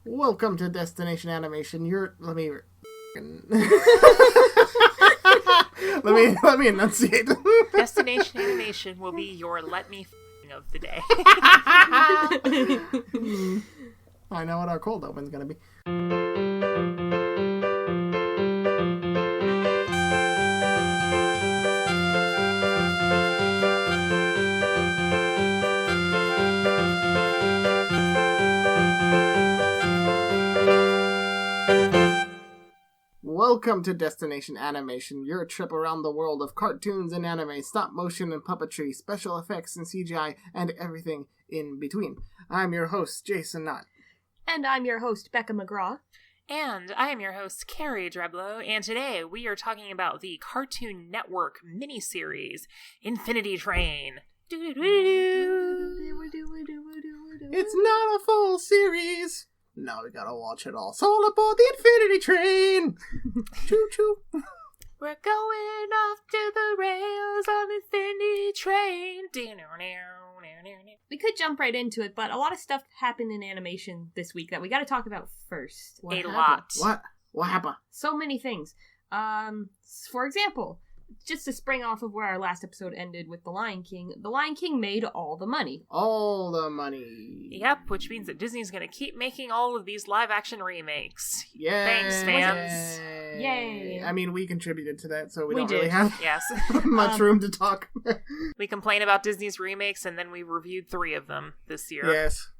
Welcome to Destination Animation. Let me enunciate. Destination Animation will be your let me of the day. I know what our cold open's gonna be. Welcome to Destination Animation, your trip around the world of cartoons and anime, stop motion and puppetry, special effects and CGI, and everything in between. I'm your host, Jason Knott. And I'm your host, Becca McGraw. And I am your host, Carrie Dreblow, and today we are talking about the Cartoon Network miniseries, Infinity Train. It's not a full series. Now we gotta watch it all. So all aboard the Infinity Train! Choo-choo! We're going off to the rails on Infinity Train. We could jump right into it, but a lot of stuff happened in animation this week that we gotta talk about first. What lot. What happened? So many things. For example, just to spring off of where our last episode ended with The Lion King made all the money. All the money. Yep, which means that Disney's gonna keep making all of these live-action remakes. Yay. Thanks, fans. Yay. I mean, we contributed to that, so we don't did. really have Yes. much room to talk. We complain about Disney's remakes, and then we reviewed 3 of them this year. Yes.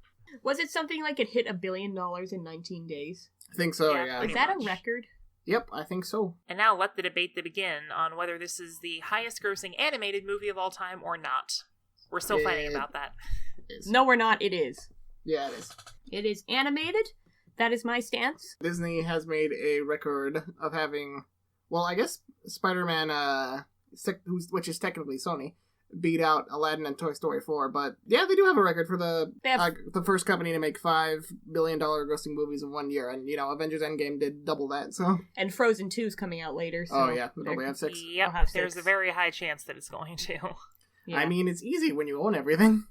Was it something like it hit $1 billion in 19 days? I think so, Yeah, yeah. Is that a record? Yep, I think so. And now let the debate begin on whether this is the highest-grossing animated movie of all time or not. We're still fighting about that. No, we're not. It is. Yeah, it is. It is animated. That is my stance. Disney has made a record of having, well, I guess Spider-Man, which is technically Sony, beat out Aladdin and Toy Story 4, but yeah, they do have a record for the first company to make $5 billion grossing movies in 1 year, and Avengers Endgame did double that, so. And Frozen 2 is coming out later, so. Oh yeah, they'll probably have 6. Yep, have 6. There's a very high chance that it's going to. Yeah. I mean, it's easy when you own everything.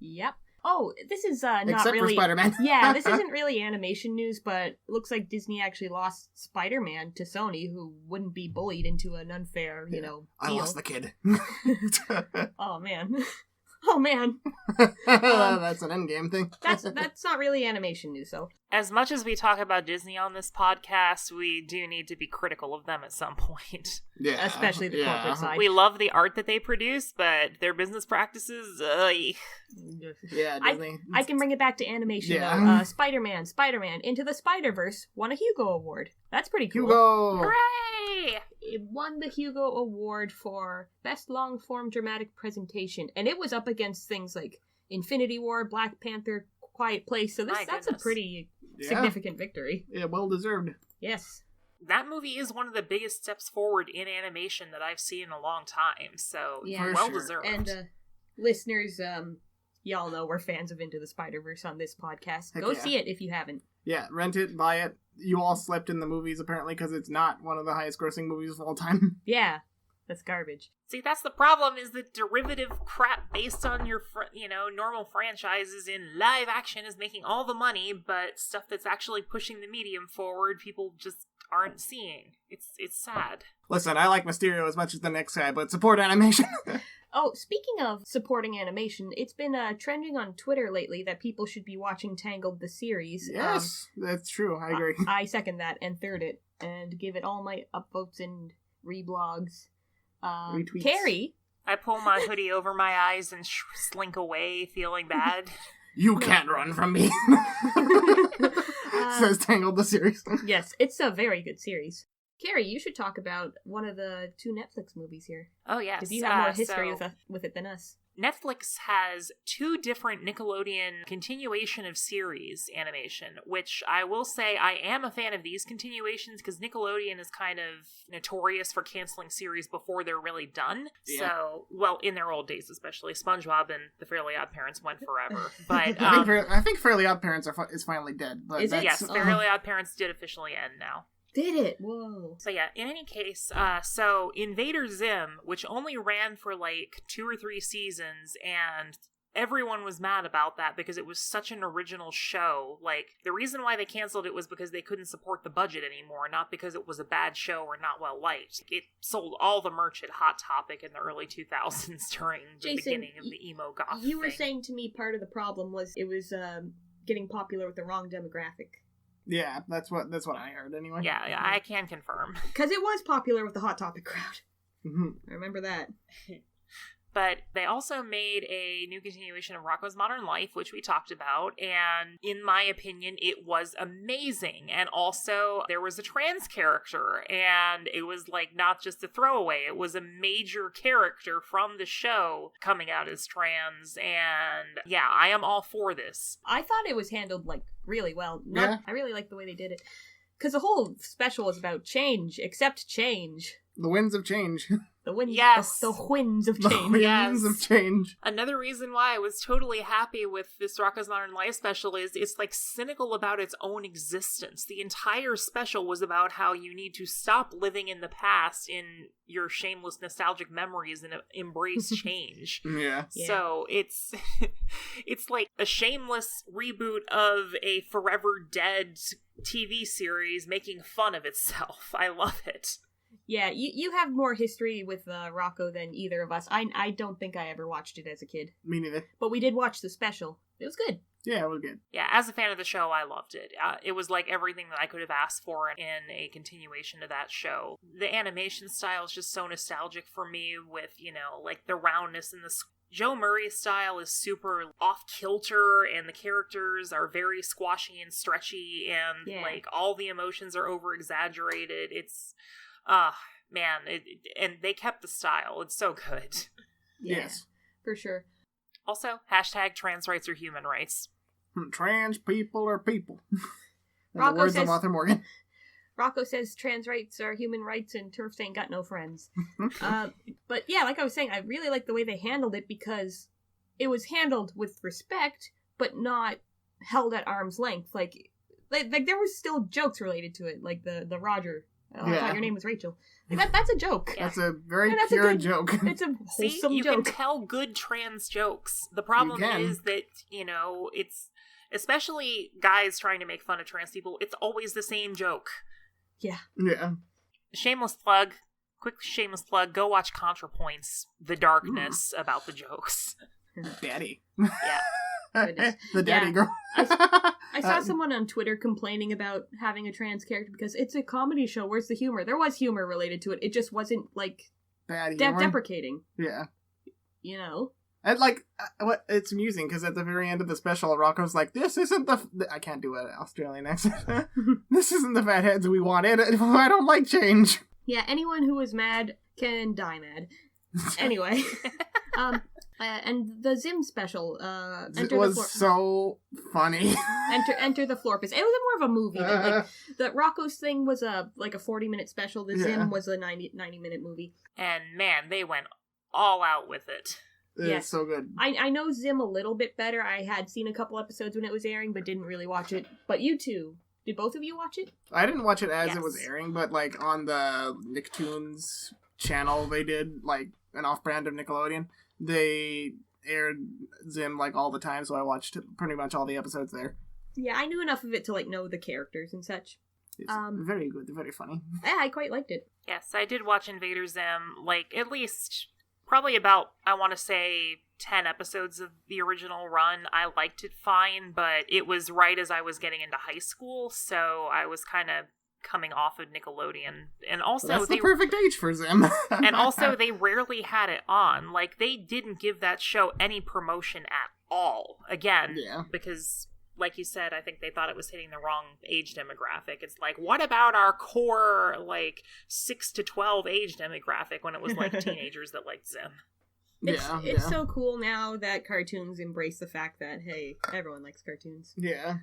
Yep. Oh, this is not Except really... for Spider-Man. Yeah, this isn't really animation news, but it looks like Disney actually lost Spider-Man to Sony, who wouldn't be bullied into an unfair, deal. I lost the kid. Oh, man. Oh, man. That's an Endgame thing. That's not really animation news, though. As much as we talk about Disney on this podcast, we do need to be critical of them at some point. Yeah. Especially the corporate side. We love the art that they produce, but their business practices, Yeah, Disney. I can bring it back to animation, Yeah. though. Spider-Man, Into the Spider-Verse won a Hugo Award. That's pretty cool. Hugo! hooray! It won the Hugo Award for Best Long-Form Dramatic Presentation, and it was up against things like Infinity War, Black Panther, Quiet Place, so that's a pretty significant victory. Yeah, well deserved. Yes. That movie is one of the biggest steps forward in animation that I've seen in a long time, so Yeah. well sure. deserved. And listeners, y'all know we're fans of Into the Spider-Verse on this podcast. Heck Go yeah. see it if you haven't. Yeah, rent it, buy it. You all slept in the movies, apparently, because it's not one of the highest grossing movies of all time. Yeah, that's garbage. See, that's the problem, is that derivative crap based on your, normal franchises in live action is making all the money, but stuff that's actually pushing the medium forward, people just aren't seeing. It's sad. Listen, I like Mysterio as much as the next guy, but support animation. Oh, speaking of supporting animation, it's been trending on Twitter lately that people should be watching Tangled the series. Yes, that's true. I agree. I second that and third it, and give it all my upvotes and reblogs. Retweets. Carrie. I pull my hoodie over my eyes and slink away, feeling bad. You can't run from me. Says Tangled the series. Yes, it's a very good series. Carrie, you should talk about one of the 2 Netflix movies here. Oh, yes. Because you have more history with it than us. Netflix has 2 different Nickelodeon continuation of series animation, which I will say I am a fan of these continuations because Nickelodeon is kind of notorious for canceling series before they're really done. Yeah. So, well, in their old days especially, SpongeBob and The Fairly Odd Parents went forever. But I think Fairly Odd Parents is finally dead. But Is it? yes, Fairly Odd Parents did officially end now. Did it? Whoa. So yeah, in any case, so Invader Zim, which only ran for like 2 or 3 seasons and everyone was mad about that because it was such an original show. Like, the reason why they canceled it was because they couldn't support the budget anymore, not because it was a bad show or not well liked. It sold all the merch at Hot Topic in the early 2000s during the beginning of the emo goth You were thing. saying to me part of the problem was it was getting popular with the wrong demographic. Yeah, that's what I heard anyway. Yeah, I can confirm. Because it was popular with the Hot Topic crowd. Mm-hmm. I remember that. But they also made a new continuation of Rocko's Modern Life, which we talked about, and in my opinion, it was amazing. And also, there was a trans character, and it was like not just a throwaway, it was a major character from the show coming out as trans, and yeah, I am all for this. I thought it was handled, like, really well. Yeah. I really liked the way they did it. Because the whole special is about change, accept change. The winds of change. The winds, Yes. the winds of The change. winds Yes. of change. Another reason why I was totally happy with this Rocko's Modern Life special is it's like cynical about its own existence. The entire special was about how you need to stop living in the past in your shameless nostalgic memories and embrace change. Yeah. Yeah. So it's it's like a shameless reboot of a forever dead TV series making fun of itself. I love it. Yeah, you have more history with Rocko than either of us. I don't think I ever watched it as a kid. Me neither. But we did watch the special. It was good. Yeah, it was good. Yeah, as a fan of the show, I loved it. It was like everything that I could have asked for in a continuation of that show. The animation style is just so nostalgic for me with, like the roundness and the... Joe Murray's style is super off-kilter, and the characters are very squashy and stretchy, and like all the emotions are over-exaggerated. It's... man, and they kept the style. It's so good. Yeah, Yes. for sure. Also, hashtag trans rights are human rights. Trans people are people. In the Rocco words says- of Arthur Morgan. Rocco says trans rights are human rights and TERFs ain't got no friends. But yeah, like I was saying, I really like the way they handled it because it was handled with respect, but not held at arm's length. Like there was still jokes related to it, like the Roger. Oh, I thought your name was Rachel. Like that's a joke. That's a very And that's a pure good- joke. It's a wholesome See, you joke. can tell good trans jokes. The problem You can. is that, it's... Especially guys trying to make fun of trans people, it's always the same joke. Yeah. Yeah. Shameless plug. Quick shameless plug. Go watch ContraPoints. The darkness about the jokes. Daddy. Yeah. Goodness. The daddy Yeah. girl. I saw someone on Twitter complaining about having a trans character because it's a comedy show. Where's the humor? There was humor related to it. It just wasn't, like, Bad humor. deprecating. Yeah. You know? And like, it's amusing because at the very end of the special, Rocco's like, "This isn't I can't do an Australian accent. This isn't the fatheads we wanted. I don't like change." Yeah, anyone who is mad can die mad. Anyway, and the Zim special, It was so funny. Enter the Florpus. It was more of a movie. Like the Rocco's thing was a 40-minute special. The Zim was a 90-minute movie. And man, they went all out with it. It's Yes. so good. I know Zim a little bit better. I had seen a couple episodes when it was airing, but didn't really watch it. But you two, did both of you watch it? I didn't watch it as Yes. it was airing, but like on the Nicktoons channel, they did like an off-brand of Nickelodeon. They aired Zim like all the time, so I watched pretty much all the episodes there. Yeah, I knew enough of it to like know the characters and such. It's very good, very funny. Yeah, I quite liked it. Yes, I did watch Invader Zim, like, at least, probably about, I want to say, 10 episodes of the original run. I liked it fine, but it was right as I was getting into high school, so I was kind of coming off of Nickelodeon. And also, That's the perfect age for Zim. and also, they rarely had it on. Like, they didn't give that show any promotion at all. Again, Yeah. because... like you said, I think they thought it was hitting the wrong age demographic. It's like, what about our core, 6 to 12 age demographic when it was, teenagers that liked Zim? It's so cool now that cartoons embrace the fact that, hey, everyone likes cartoons. Yeah.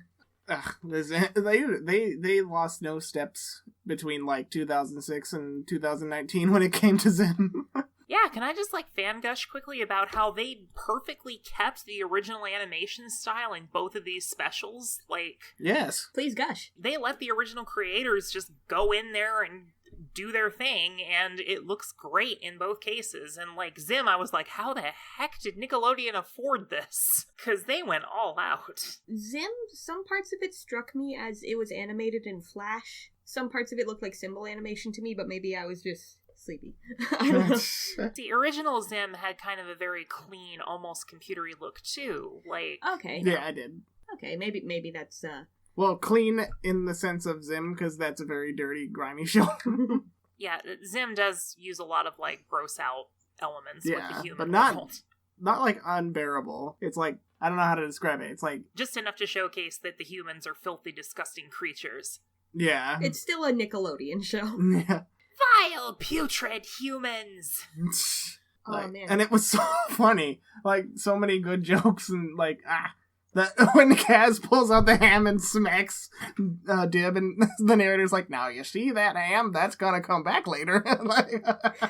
Ugh, they lost no steps between, 2006 and 2019 when it came to Zim. Yeah, can I just, fan gush quickly about how they perfectly kept the original animation style in both of these specials? Yes. Please gush. They let the original creators just go in there and do their thing, and it looks great in both cases. And like Zim, I was like, how the heck did Nickelodeon afford this? Because they went all out. Zim, some parts of it struck me as it was animated in Flash. Some parts of it looked like symbol animation to me, but maybe I was just sleepy. I don't know. The original Zim had kind of a very clean, almost computery look too. Like, okay. Yeah, I did. Okay, maybe that's Well, clean in the sense of Zim, because that's a very dirty, grimy show. yeah, Zim does use a lot of like gross out elements with the human but not world. Not like unbearable. It's like, I don't know how to describe it. It's like just enough to showcase that the humans are filthy, disgusting creatures. Yeah. It's still a Nickelodeon show. Yeah. Vile, putrid humans. Like, oh man. And it was so funny. Like, so many good jokes and like, that when Kaz pulls out the ham and smacks Dib, and the narrator's like, now you see that ham? That's gonna come back later. Like,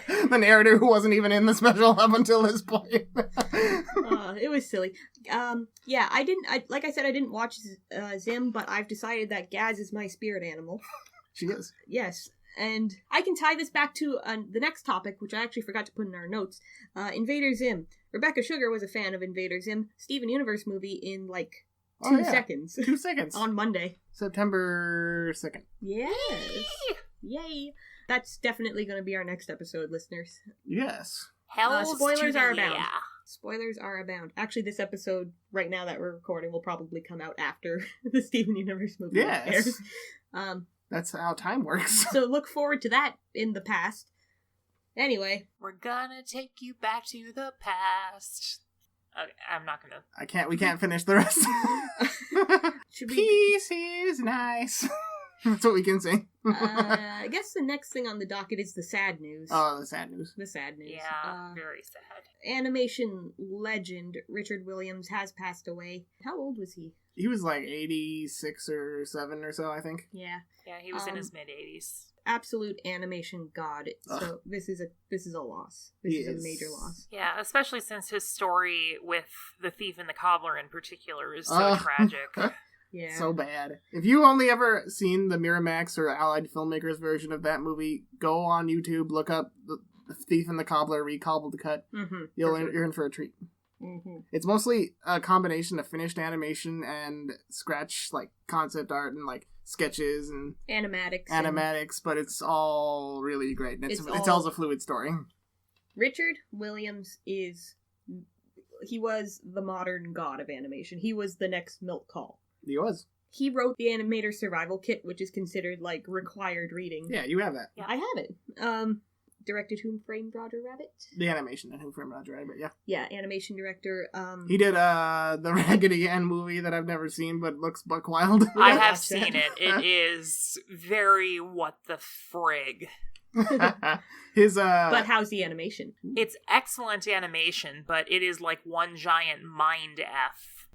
the narrator who wasn't even in the special up until this point. It was silly. Yeah, I didn't watch Zim, but I've decided that Gaz is my spirit animal. She is. Yes. And I can tie this back to the next topic, which I actually forgot to put in our notes. Invader Zim. Rebecca Sugar was a fan of Invader Zim. Steven Universe movie in, like, 2 seconds. 2 seconds. On Monday. September 2nd. Yes. Yay. That's definitely going to be our next episode, listeners. Yes. Spoilers are abound. Yeah. Spoilers are abound. Actually, this episode, right now that we're recording, will probably come out after the Steven Universe movie airs. That's how time works. So look forward to that in the past. Anyway. We're gonna take you back to the past. Okay, I'm not gonna... We can't finish the rest. Peace is nice. That's what we can say. I guess the next thing on the docket is the sad news. Oh, the sad news. The sad news. Yeah, very sad. Animation legend Richard Williams has passed away. How old was he? He was like 86 or 7 or so, I think. Yeah. Yeah, he was in his mid-80s. Absolute animation god. So this is a loss. This is a major loss. Yeah, especially since his story with The Thief and the Cobbler in particular is so tragic. Yeah. So bad. If you only ever seen the Miramax or Allied Filmmakers version of that movie, go on YouTube, look up The Thief and the Cobbler recobbled cut. Mm-hmm, You're in for a treat. Mm-hmm. It's mostly a combination of finished animation and scratch, like, concept art and, like, sketches and animatics, but it's all really great. And it tells a fluid story. Richard Williams he was the modern god of animation. He was the next Milt Kahl. He was. He wrote the Animator Survival Kit, which is considered, like, required reading. Yeah, you have that. Yeah, I have it. Directed Who Framed Roger Rabbit? The animation in Who Framed Roger Rabbit, yeah. Yeah, animation director. He did the Raggedy Ann movie that I've never seen, but looks buck wild. I have seen it. It is very what the frig. But how's the animation? It's excellent animation, but it is like one giant mind F.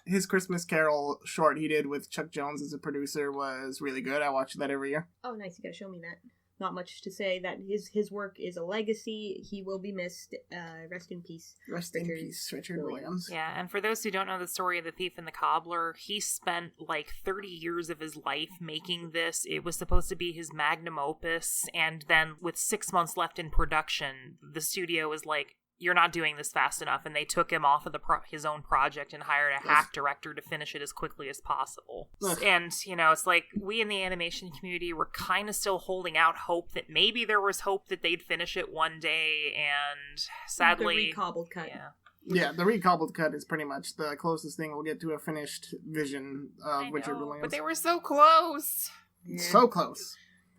His Christmas Carol short he did with Chuck Jones as a producer was really good. I watch that every year. Oh, nice. You gotta show me that. Not much to say. That his work is a legacy. He will be missed. Rest in peace. Rest in peace, Richard Williams. Yeah, and for those who don't know the story of The Thief and the Cobbler, he spent like 30 years of his life making this. It was supposed to be his magnum opus, and then with 6 months left in production, the studio was like, you're not doing this fast enough, and they took him off of his own project and hired a hack director to finish it as quickly as possible. And, it's like, we in the animation community were kind of still holding out hope that maybe there was hope that they'd finish it one day, and sadly... The recobbled cut. Yeah, the recobbled cut is pretty much the closest thing we'll get to a finished vision of Richard Williams. But they were so close! Yeah. So close.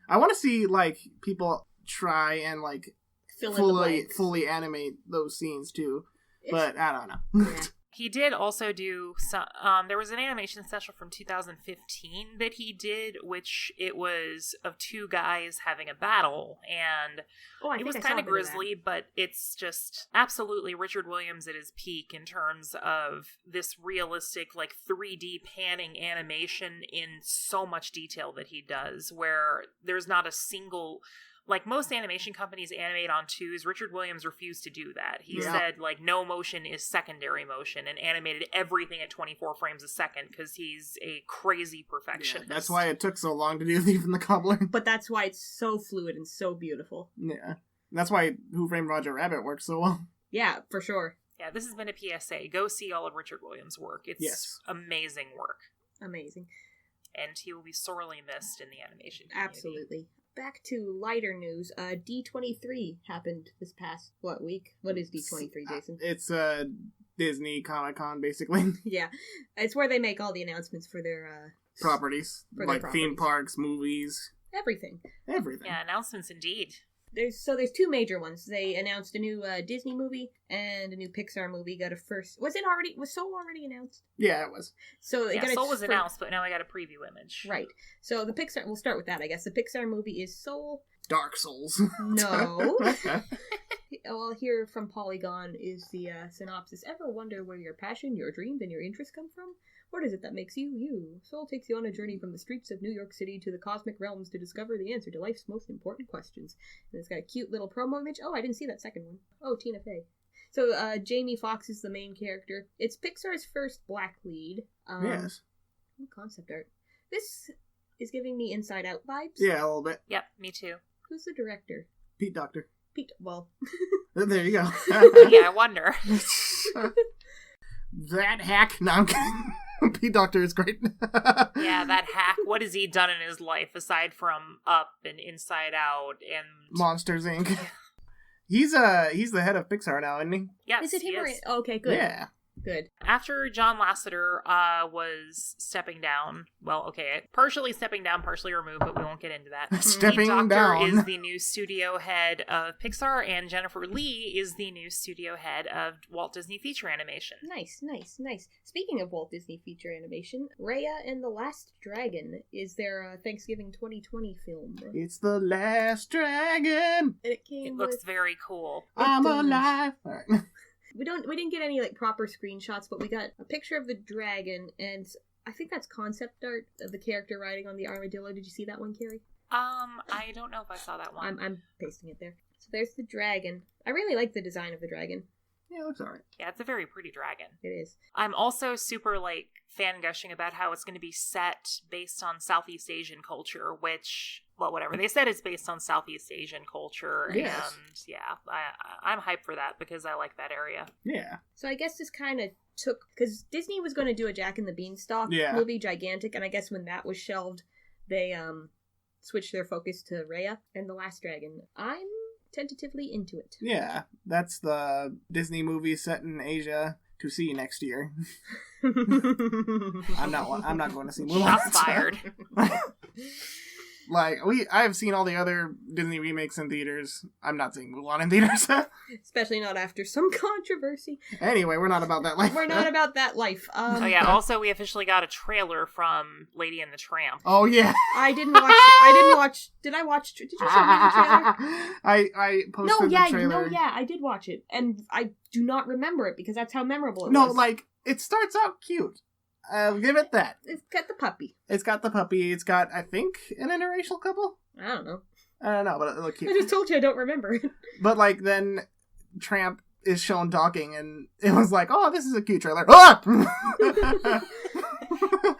I want to see, like, people try and, like, fully animate those scenes too, but I don't know. Yeah. He did also do some. There was an animation special from 2015 that he did, which it was of two guys having a battle, and it was kind of grisly, but it's just absolutely Richard Williams at his peak in terms of this realistic, like 3D panning animation in so much detail that he does, where there's not a single. like most animation companies animate on 2s, Richard Williams refused to do that. He said, like, no motion is secondary motion, and animated everything at 24 frames a second because he's a crazy perfectionist. Yeah, that's why it took so long to do Thief and the Cobbler. But that's why it's so fluid and so beautiful. Yeah. That's why Who Framed Roger Rabbit works so well. Yeah, for sure. Yeah, this has been a PSA. Go see all of Richard Williams' work. It's amazing work. Amazing. And he will be sorely missed in the animation community. Absolutely. Back to lighter news. D23 happened this past, week? What is D23, Jason? It's Disney Comic-Con, basically. Yeah. It's where they make all the announcements for their... properties. Like theme parks, movies. Everything. Yeah, announcements indeed. There's 2 major ones. They announced a new Disney movie and a new Pixar movie. Got a first. Was Soul already announced? Yeah, it was. So Soul was announced, but now I got a preview image. Right. So the Pixar. We'll start with that, I guess. The Pixar movie is Soul. Dark Souls. No. All here from Polygon is the synopsis. Ever wonder where your passion, your dreams, and your interests come from? What is it that makes you, you? Soul takes you on a journey from the streets of New York City to the cosmic realms to discover the answer to life's most important questions. And it's got a cute little promo image. Oh, I didn't see that second one. Oh, Tina Fey. So, Jamie Foxx is the main character. It's Pixar's first black lead. Yes. Concept art. This is giving me Inside Out vibes. Yeah, a little bit. Yep, me too. Who's the director? Pete Docter. Well. There you go. Yeah, I wonder. That hack. No, I'm kidding. Pete Docter is great. Yeah, that hack. What has he done in his life aside from Up and Inside Out and Monsters Inc? He's the head of Pixar now, isn't he? Yes, is it him he is. Oh, okay, good. Yeah. Good. After John Lasseter was stepping down, partially stepping down, partially removed, but we won't get into that. Stepping Pete Docter down is the new studio head of Pixar, and Jennifer Lee is the new studio head of Walt Disney Feature Animation. Nice. Speaking of Walt Disney Feature Animation, Raya and the Last Dragon is their Thanksgiving 2020 film. It's the Last Dragon. And it looks very cool. I'm alive. All right. We didn't get any proper screenshots, but we got a picture of the dragon, and I think that's concept art of the character riding on the armadillo. Did you see that one, Carrie? I don't know if I saw that one. I'm pasting it there. So there's the dragon. I really like the design of the dragon. Yeah, it looks alright. Yeah, it's a very pretty dragon. It is. I'm also super, fan gushing about how it's going to be set based on Southeast Asian culture, which, whatever. They said it's based on Southeast Asian culture, yes. And, yeah, I'm hyped for that because I like that area. Yeah. So I guess this kind of took... Because Disney was going to do a Jack and the Beanstalk movie, Gigantic, and I guess when that was shelved, they switched their focus to Raya and the Last Dragon. I'm tentatively into it. Yeah, that's the Disney movie set in Asia to see next year. I'm not going to see Mulan. Shots fired. I've seen all the other Disney remakes in theaters. I'm not seeing Mulan in theaters. Especially not after some controversy. Anyway, we're not about that life. We're not about that life. Oh yeah, also we officially got a trailer from Lady and the Tramp. Oh yeah. I didn't watch. Did I watch? Did you show me the trailer? I posted the trailer. I did watch it. And I do not remember it because that's how memorable it was. No, it starts out cute. I'll give it that. It's got the puppy. It's got the puppy. It's got, I think, an interracial couple? I don't know. But it looked cute. I just told you I don't remember it. But, then Tramp is shown talking, and it was like, oh, this is a cute trailer. Ah!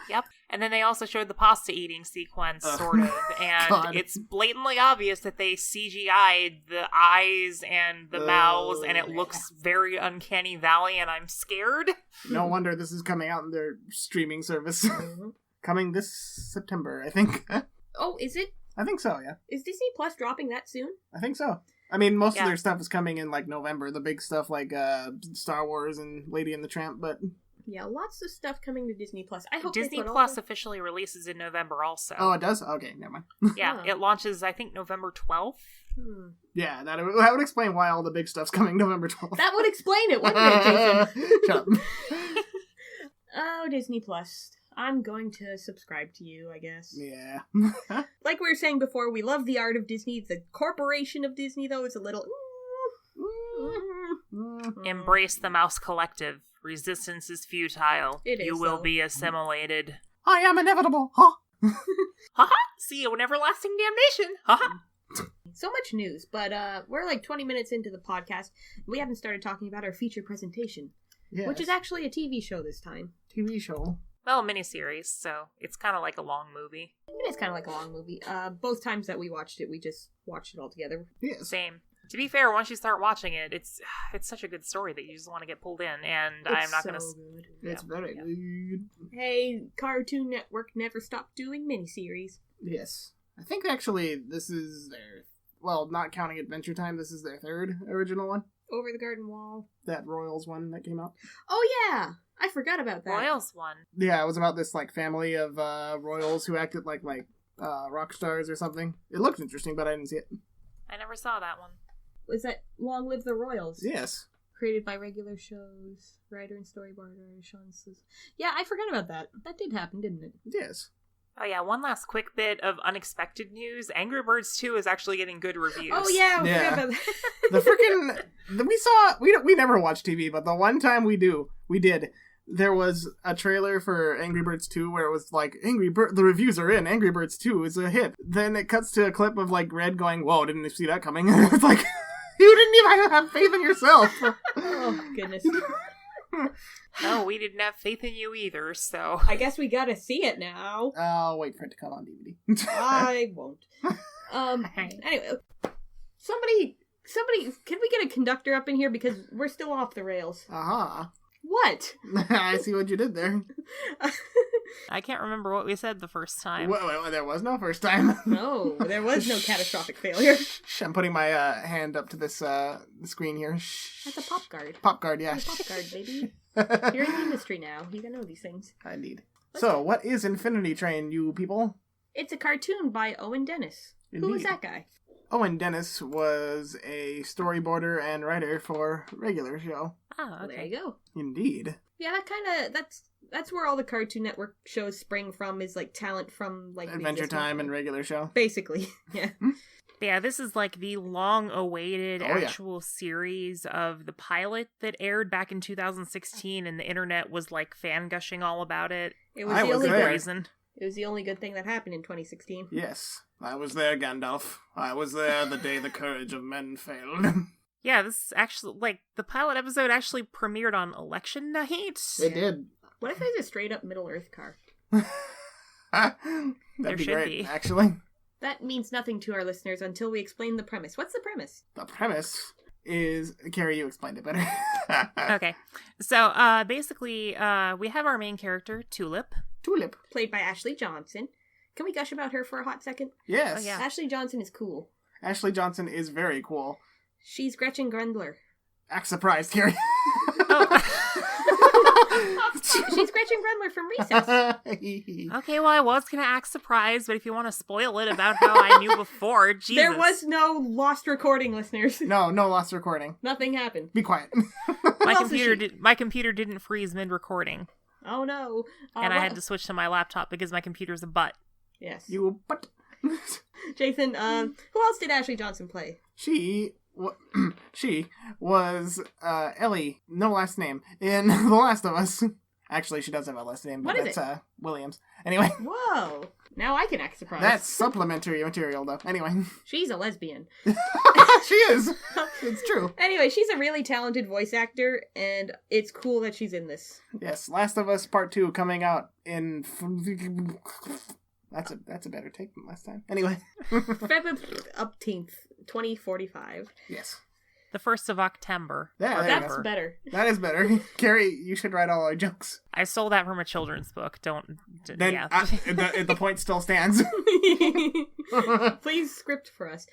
Yep. And then they also showed the pasta eating sequence, sort of. And God. It's blatantly obvious that they CGI'd the eyes and the mouths, and it looks very Uncanny Valley, and I'm scared. No wonder this is coming out in their streaming service. Coming this September, I think. Oh, is it? I think so, yeah. Is Disney Plus dropping that soon? I think so. I mean, most of their stuff is coming in, November. The big stuff like Star Wars and Lady and the Tramp, but... Yeah, lots of stuff coming to Disney Plus. I hope Disney Plus officially releases in November also. Oh, it does? Okay, never mind. Yeah, it launches, I think, November 12th. Yeah, that would explain why all the big stuff's coming November 12th. That would explain it, wouldn't it, Jason? Shut up. Oh, Disney Plus. I'm going to subscribe to you, I guess. Yeah. Like we were saying before, we love the art of Disney. The corporation of Disney, though, is a little... Embrace the Mouse Collective. Resistance is futile. You will be assimilated. I am inevitable. Huh? Haha. See you in everlasting damnation. Haha. So much news, but we're like 20 minutes into the podcast. We haven't started talking about our feature presentation, which is actually a TV show this time. TV show. Well, miniseries, so it's kind of like a long movie. It is kind of like a long movie. Both times that we watched it, we just watched it all together. Yes. Same. To be fair, once you start watching it, it's such a good story that you just want to get pulled in, and I'm not going to... good. It's very good. Hey, Cartoon Network never stopped doing miniseries. Yes. I think actually this is their... Well, not counting Adventure Time, this is their third original one. Over the Garden Wall. That Royals one that came out. Oh, yeah! I forgot about that. Royals one. Yeah, it was about this, like, family of royals who acted like rock stars or something. It looked interesting, but I didn't see it. I never saw that one. Was that Long Live the Royals? Yes. Created by Regular Shows, writer and storyboarder Sean says. Yeah, I forgot about that. That did happen, didn't it? Yes. Oh yeah, one last quick bit of unexpected news. Angry Birds 2 is actually getting good reviews. Oh yeah, I forgot about that. We never watch TV, but the one time we did. There was a trailer for Angry Birds 2 where it was like, the reviews are in, Angry Birds 2 is a hit. Then it cuts to a clip of like Red going, whoa, didn't see that coming. It's like, you didn't even have faith in yourself. Oh, goodness. No, we didn't have faith in you either, so... I guess we gotta see it now. I'll wait for it to come on DVD. I won't. Anyway, somebody, can we get a conductor up in here because we're still off the rails? Uh-huh. What? I see what you did there. I can't remember what we said the first time. Well, there was no first time. No, there was no catastrophic failure. I'm putting my hand up to this screen here. That's a pop guard. Pop guard, yeah. That's a pop guard, baby. You're in the industry now. You gotta know these things. Indeed. So, what is Infinity Train, you people? It's a cartoon by Owen Dennis. Indeed. Who is that guy? Owen Dennis was a storyboarder and writer for Regular Show. Oh, okay. Well, there you go. Indeed. Yeah, that's where all the Cartoon Network shows spring from, is like talent from like Adventure Time and Regular Show. Basically, yeah. Yeah, this is like the long-awaited actual series of the pilot that aired back in 2016, and the internet was like fan-gushing all about it. It was the only good reason. It was the only good thing that happened in 2016. Yes, I was there, Gandalf. I was there the day the courage of men failed. Yeah, this actually, like, the pilot episode actually premiered on election night. It did. What if it's a straight-up Middle-earth car? That'd be great, actually. That means nothing to our listeners until we explain the premise. What's the premise? The premise is... Carrie, you explained it better. Okay. So, basically, we have our main character, Tulip. Tulip. Played by Ashley Johnson. Can we gush about her for a hot second? Yes. Oh, yeah. Ashley Johnson is cool. Ashley Johnson is very cool. She's Gretchen Grundler. Act surprised, Carrie. She's Gretchen Grundler from Recess. Okay, well, I was going to act surprised, but if you want to spoil it about how I knew before, Jesus. There was no lost recording, listeners. No lost recording. Nothing happened. Be quiet. My computer didn't freeze mid-recording. Oh, no. And I had to switch to my laptop because my computer's a butt. Yes. You butt. Jason, who else did Ashley Johnson play? She was Ellie, no last name, in The Last of Us. Actually, she does have a last name, but it's Williams. Anyway. Whoa. Now I can act surprised. That's supplementary material, though. Anyway. She's a lesbian. She is. It's true. Anyway, she's a really talented voice actor, and it's cool that she's in this. Yes, Last of Us Part 2 coming out in... That's a better take than last time. Anyway. February 18th, 2045. Yes. The 1st of October. Yeah, that's better. That is better. Carrie, you should write all our jokes. I stole that from a children's book. The point still stands. Please script for us.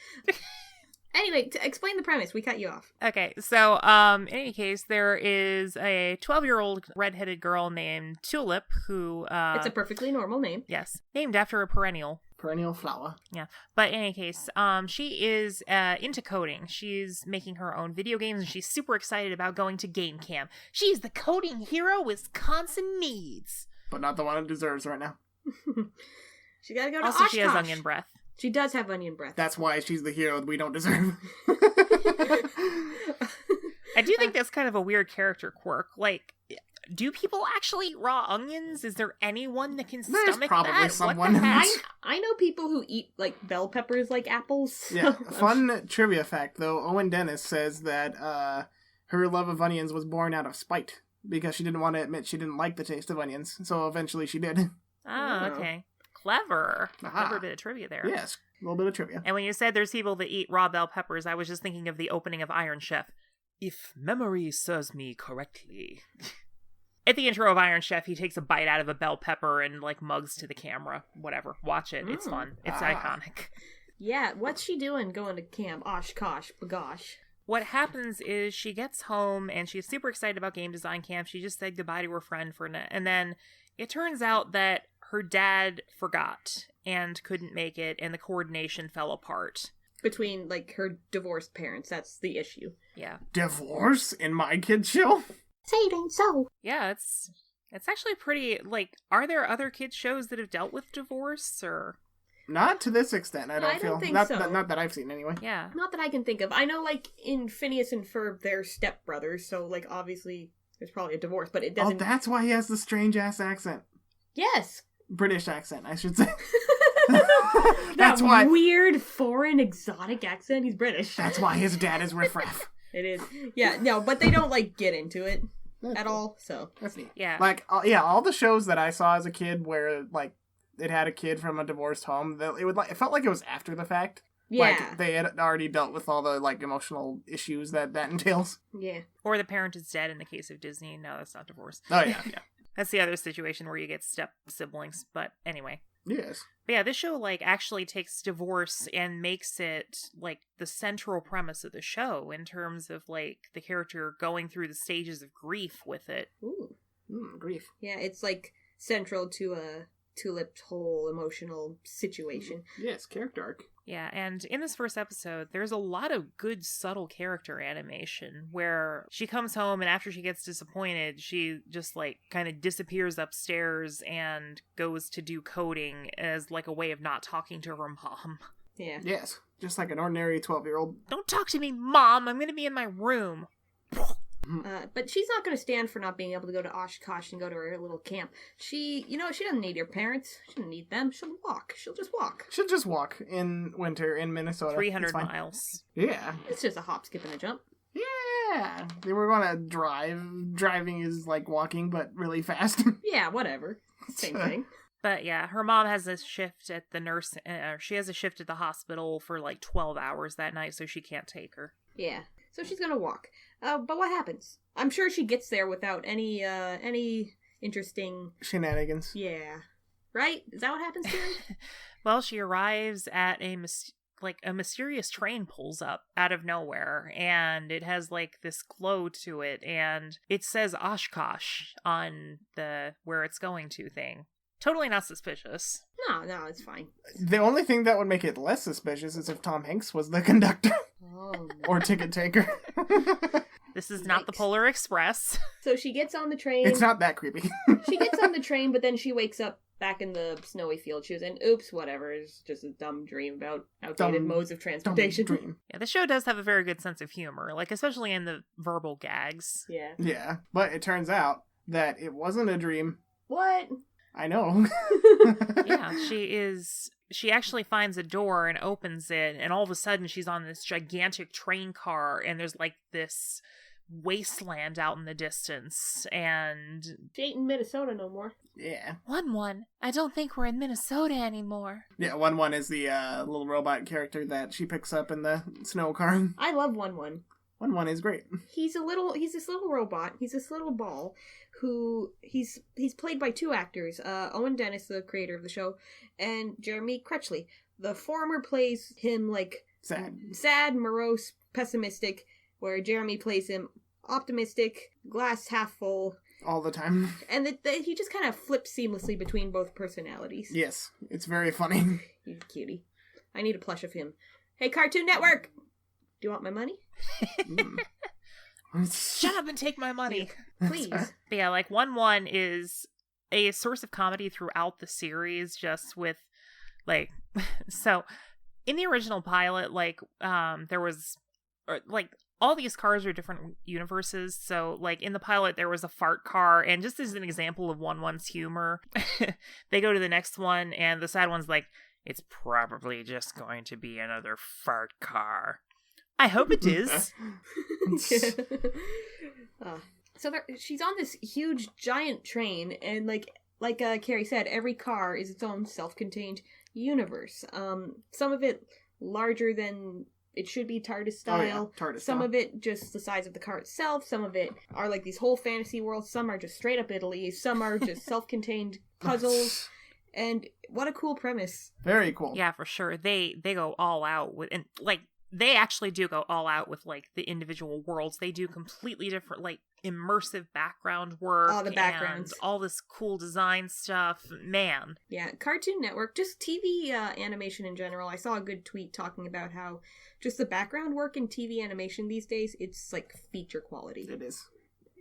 Anyway, to explain the premise. We cut you off. Okay, so, in any case, there is a 12-year-old redheaded girl named Tulip who, It's a perfectly normal name. Yes. Named after a perennial. Perennial flower. Yeah. But in any case, she is into coding. She's making her own video games, and she's super excited about going to game camp. She's the coding hero Wisconsin needs. But not the one it deserves right now. She gotta go to Also, Oshkosh. she has onion breath. She does have onion breath. That's why she's the hero we don't deserve. I do think that's kind of a weird character quirk. Like, do people actually eat raw onions? Is there anyone that can stomach probably that? someone. What the heck? I know people who eat, like, bell peppers like apples. Yeah, fun trivia fact, though. Owen Dennis says that her love of onions was born out of spite, because she didn't want to admit she didn't like the taste of onions, so eventually she did. Oh, okay. Clever. Clever bit of trivia there. Yes, a little bit of trivia. And when you said there's people that eat raw bell peppers, I was just thinking of the opening of Iron Chef. If memory serves me correctly. At the intro of Iron Chef, he takes a bite out of a bell pepper and, like, mugs to the camera. Whatever. Watch it. It's fun. It's iconic. Yeah, what's she doing going to camp? Oshkosh, bagosh. What happens is she gets home and she's super excited about game design camp. She just said goodbye to her friend and then it turns out that her dad forgot and couldn't make it, and the coordination fell apart. Between, like, her divorced parents. That's the issue. Yeah. Divorce in my kid's show? Say it ain't so. Yeah, it's actually pretty, like, are there other kids shows that have dealt with divorce, or? Not to this extent, I don't think so. Not that I've seen, anyway. Yeah. Not that I can think of. I know, like, in Phineas and Ferb, they're stepbrothers, so, like, obviously, there's probably a divorce, but it doesn't... Oh, that's why he has the strange-ass accent. Yes! British accent, I should say. That's why. Weird, foreign, exotic accent, he's British. That's why his dad is riffraff. It is. Yeah, no, but they don't, like, get into it at all, so. That's neat. Yeah. Like, all the shows that I saw as a kid where, like, it had a kid from a divorced home, it felt like it was after the fact. Yeah. Like, they had already dealt with all the, like, emotional issues that entails. Yeah. Or the parent is dead in the case of Disney. No, that's not divorce. Oh, yeah. That's the other situation where you get step siblings, but anyway. Yes. But yeah, this show, like, actually takes divorce and makes it, like, the central premise of the show in terms of, like, the character going through the stages of grief with it. Ooh. Grief. Yeah, it's, like, central to a Tulip's whole emotional situation. Yes, character arc. Yeah, and in this first episode, there's a lot of good, subtle character animation where she comes home and after she gets disappointed, she just, like, kind of disappears upstairs and goes to do coding as, like, a way of not talking to her mom. Yeah. Yes, just like an ordinary 12-year-old. Don't talk to me, Mom! I'm gonna be in my room. But she's not going to stand for not being able to go to Oshkosh and go to her little camp. She doesn't need your parents. She doesn't need them. She'll walk. She'll just walk. She'll just walk in winter in Minnesota. 300 miles. Yeah. It's just a hop, skip, and a jump. Yeah. They were going to drive. Driving is like walking, but really fast. Yeah, whatever. Same thing. But yeah, her mom has a shift at the she has a shift at the hospital for like 12 hours that night, so she can't take her. Yeah. So she's going to walk. But what happens? I'm sure she gets there without any interesting... shenanigans. Yeah. Right? Is that what happens to her? Well, she arrives at a mysterious train pulls up out of nowhere, and it has, like, this glow to it, and it says Oshkosh on the where it's going to thing. Totally not suspicious. No, it's fine. The only thing that would make it less suspicious is if Tom Hanks was the conductor. Oh, no. Or ticket taker. This is not the Polar Express. So she gets on the train. It's not that creepy. She gets on the train, but then she wakes up back in the snowy field. She was in, oops, whatever. It's just a dumb dream about outdated modes of transportation. Dream. Yeah, the show does have a very good sense of humor, like, especially in the verbal gags. Yeah. Yeah, but it turns out that it wasn't a dream. What? I know. Yeah, she actually finds a door and opens it, and all of a sudden she's on this gigantic train car, and there's, like, this wasteland out in the distance, and... She ain't in Minnesota no more. Yeah. 1-1. I don't think we're in Minnesota anymore. Yeah, 1-1 is the little robot character that she picks up in the snow car. I love 1-1. 1-1 is great. He's this little robot. He's this little ball who he's played by two actors, Owen Dennis, the creator of the show, and Jeremy Kretschley. The former plays him like sad, morose, pessimistic, where Jeremy plays him optimistic, glass half full. All the time. And he just kind of flips seamlessly between both personalities. Yes, it's very funny. He's a cutie. I need a plush of him. Hey, Cartoon Network! Do you want my money? Shut up and take my money. Please. But yeah, like 1-1 is a source of comedy throughout the series, just with, like, so in the original pilot, like, there was, like, all these cars are different universes. So, like, in the pilot, there was a fart car, and just as an example of 1-1's humor, they go to the next one, and the sad one's like, It's probably just going to be another fart car. I hope it is. So she's on this huge, giant train, and like Carrie said, every car is its own self-contained universe. Some of it larger than it should be, TARDIS style. TARDIS some style. of it just the size of the car itself. Some of it are like these whole fantasy worlds. Some are just straight up Italy. Some are just self-contained puzzles. And what a cool premise. Very cool. Yeah, for sure. They go all out with, and like they actually do go all out with like the individual worlds. They do completely different, like immersive background work. Oh, the backgrounds. And all this cool design stuff. Man. Yeah, Cartoon Network, just TV animation in general. I saw a good tweet talking about how just the background work in TV animation these days, it's like feature quality. It is.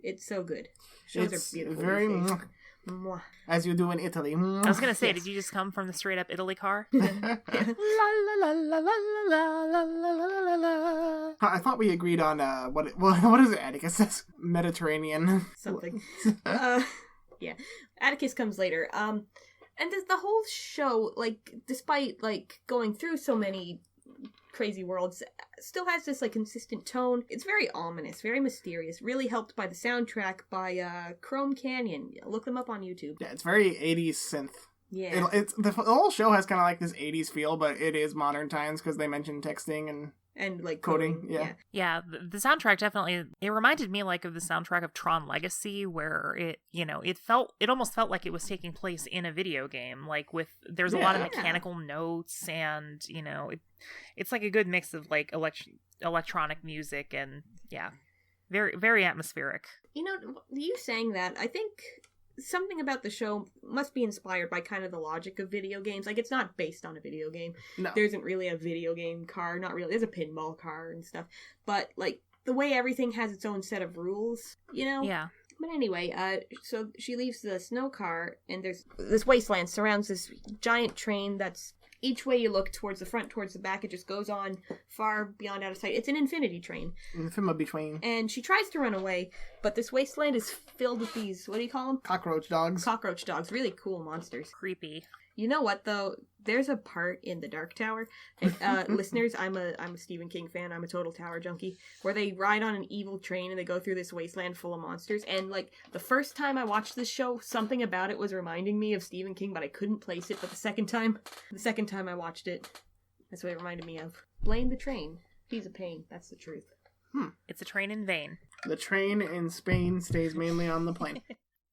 It's so good. Shows It's are beautiful. very these days. Mwah. as you do in Italy. I was gonna say, did you just come from the straight up Italy car? I thought we agreed on what is it? Atticus says Mediterranean. Something. Yeah. Atticus comes later. And the whole show, like, despite like going through so many crazy worlds, still has this like consistent tone. It's very ominous, very mysterious, really helped by the soundtrack by Chrome Canyon. Look them up on YouTube. Yeah, it's very 80s synth. Yeah. It's the whole show has kind of like this 80s feel, but it is modern times because they mention texting and like coding. Yeah. Yeah, the soundtrack definitely, it reminded me like of the soundtrack of Tron Legacy, where it almost felt like it was taking place in a video game, like there's a lot of mechanical notes, and it's like a good mix of like electronic music, and yeah, very, very atmospheric. You saying that, I think something about the show must be inspired by kind of the logic of video games. Like, it's not based on a video game. No. There isn't really a video game car. Not really. There's a pinball car and stuff. But, like, the way everything has its own set of rules, Yeah. But anyway, so she leaves the snow car, and there's this wasteland surrounds this giant train that's each way you look, towards the front, towards the back, it just goes on far beyond out of sight. It's an infinity train. Between. And she tries to run away, but this wasteland is filled with these, what do you call them? Cockroach dogs. Cockroach dogs. Really cool monsters. Creepy. You know what, though? There's a part in The Dark Tower. Listeners, I'm a Stephen King fan. I'm a total tower junkie. Where they ride on an evil train and they go through this wasteland full of monsters. And, like, the first time I watched this show, something about it was reminding me of Stephen King, but I couldn't place it. But the second time I watched it, that's what it reminded me of. Blame the train. He's a pain. That's the truth. It's a train in vain. The train in Spain stays mainly on the plane.